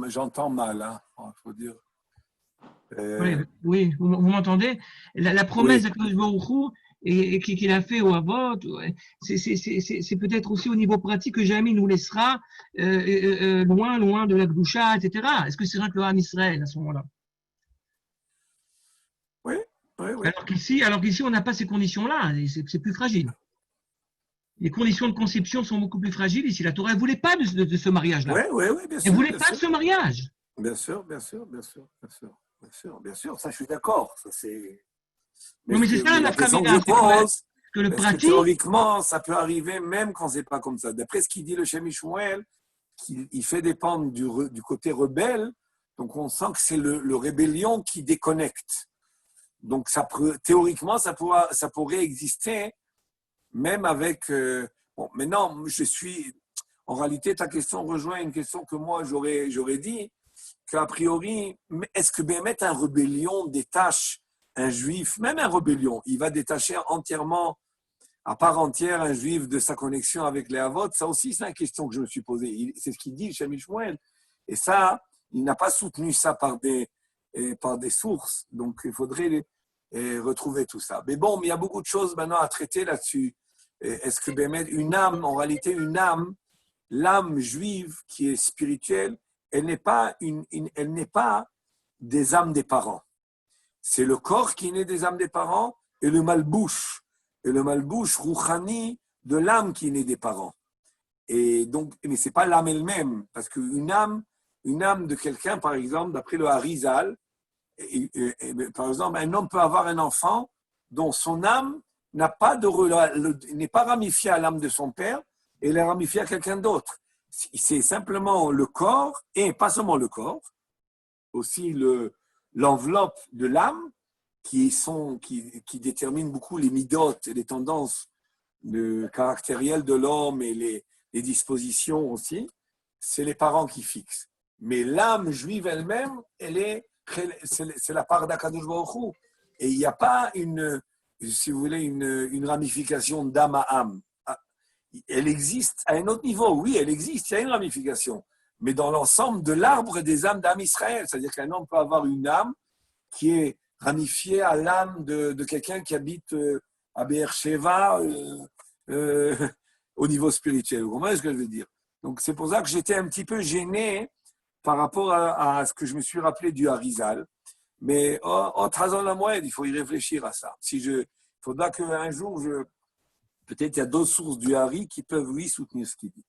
J'entends mal, hein, faut dire. Oui, vous m'entendez? La promesse d'Akadosh Baruch Hu qu'il a fait au Avot, c'est peut-être aussi au niveau pratique que jamais il nous laissera loin de la Gdusha, etc. Est-ce que c'est vrai que le Ham Israël à ce moment-là? Oui. Alors qu'ici, on n'a pas ces conditions-là, c'est plus fragile. Les conditions de conception sont beaucoup plus fragiles ici. La Torah ne voulait pas de ce mariage-là. Oui, bien sûr. Elle ne voulait pas de ce mariage. Bien sûr. Ça, je suis d'accord. Ça, c'est... Mais c'est ça la question que le pratique. Théoriquement, ça peut arriver même quand c'est pas comme ça. D'après ce qu'il dit le Shem Shmuel, il fait dépendre du côté rebelle. Donc, on sent que c'est le rébellion qui déconnecte. Donc, théoriquement, ça pourrait exister. Même avec... bon, maintenant, en réalité, ta question rejoint une question que moi, j'aurais dit, qu'a priori, est-ce que Bémet, un rébellion détache un juif, même un rébellion, il va détacher entièrement à part entière un juif de sa connexion avec les Havot? Ça aussi, c'est une question que je me suis posée. C'est ce qu'il dit chez Mishmuel. Et ça, il n'a pas soutenu ça par des sources. Donc, il faudrait retrouver tout ça. Mais bon, il y a beaucoup de choses maintenant à traiter là-dessus. Est-ce que une âme, en réalité, une âme, l'âme juive qui est spirituelle, elle n'est pas des âmes des parents. C'est le corps qui naît des âmes des parents et le malbouche. Et le malbouche rouchani de l'âme qui naît des parents. Et donc, mais ce n'est pas l'âme elle-même, parce qu'une âme de quelqu'un, par exemple, d'après le Harizal, par exemple, un homme peut avoir un enfant dont son âme n'est pas ramifiée à l'âme de son père, et elle est ramifiée à quelqu'un d'autre. C'est simplement le corps, et pas seulement le corps, aussi l'enveloppe de l'âme qui détermine beaucoup les midotes et les tendances caractérielles de l'homme et les dispositions aussi. C'est les parents qui fixent. Mais l'âme juive elle-même, c'est la part d'Akadosh Baruch Hu. Et il n'y a pas si vous voulez, une ramification d'âme à âme. Elle existe à un autre niveau. Oui, elle existe, il y a une ramification. Mais dans l'ensemble de l'arbre des âmes d'âme Israël, c'est-à-dire qu'un homme peut avoir une âme qui est ramifiée à l'âme de quelqu'un qui habite à Be'er-Sheva au niveau spirituel. Vous comprenez ce que je veux dire? Donc, c'est pour ça que j'étais un petit peu gêné par rapport à ce que je me suis rappelé du Harizal. Mais en trazant la moyenne, il faut y réfléchir à ça. Il faudra qu'un jour, peut-être il y a d'autres sources du Hari qui peuvent, oui, soutenir ce qu'il dit.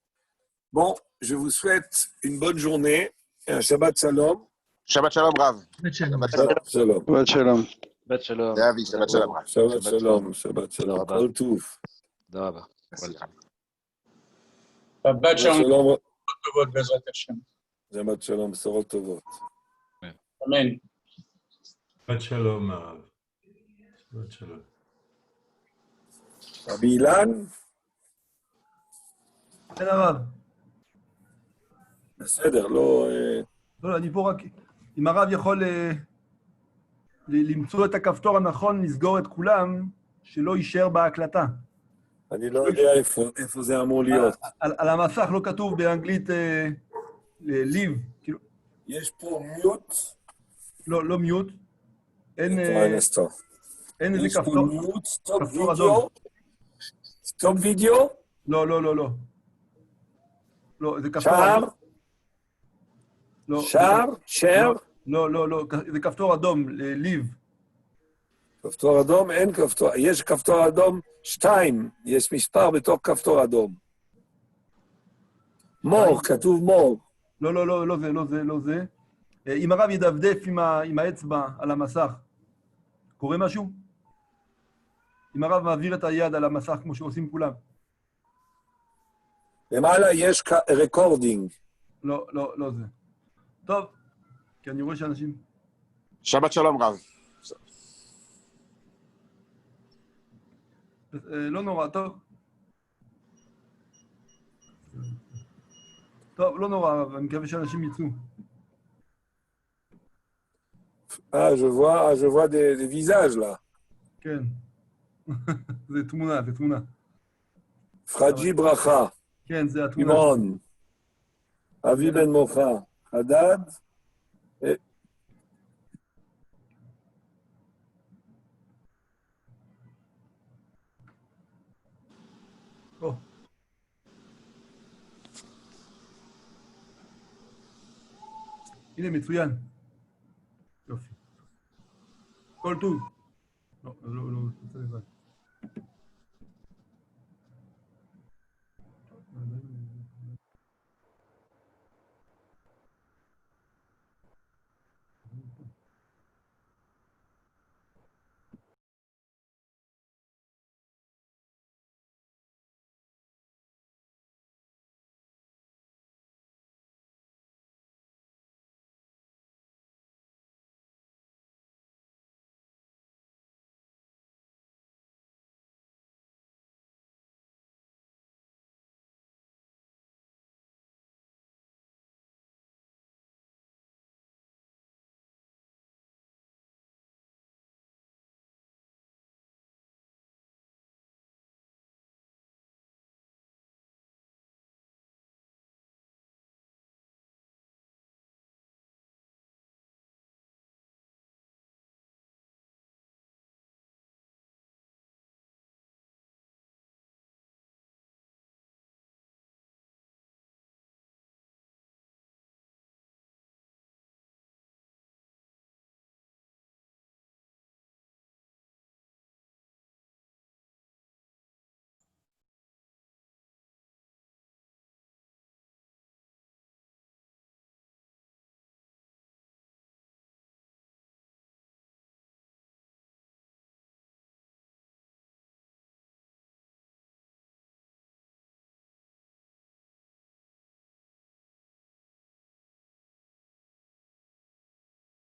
Bon, je vous souhaite une bonne journée et un Shabbat Shalom. Shabbat Shalom, Rav. Shabbat shalom. Shabbat Shalom. Shabbat Shalom. Shabbat shalom. David, Shabbat Shalom, Rav. Shabbat Shalom. Shabbat Shalom. Tודה רבה. Kol Tov. תודה רבה. Merci, Rav. שבת שלום Shalom. טובות בעזרת השם. Shabbat Shalom. בשורות טובות. אמן. שבת שלום, הרב. שבת שלום. רבי אילן? כן, הרב. בסדר, לא... לא, אני פה רק... אם הרב יכול למצוא את הכפתור הנכון, לסגור את כולם, שלא יישאר בהקלטה. אני לא יודע איפה זה אמור להיות. על המסך לא כתוב באנגלית ליב. יש פה מיוט. לא מיוט. אין איזה יש פה כפתור. מיוט, סטופ כפתור וידאו. אדום. סטופ וידאו. לא. לא, זה כפתור שער. אדום. לא, שער. שער. לא, זה כפתור אדום, ליב. כפתור אדום, אין כפתור. יש כפתור אדום 2. יש מספר בתוך כפתור אדום. מור, כתוב מור. לא זה. אם הרב ידפדף עם האצבע על המסך, קורה משהו? אם הרב מעביר את היד על המסך כמו שעושים כולם. למעלה יש רקורדינג. לא זה. טוב, כי אני רואה שאנשים... Shabbat Shalom, Rav. לא נורא, טוב. טוב, לא נורא, אני מקווה שאנשים יצאו. je vois des visages là. כן. זה תמונה. פרג'י ברכה. כן, זה התמונה. שמעון. אבי בן מוחה. חדד. או. הנה, מצוין. יופי. כל טוב. לא, זה לבד.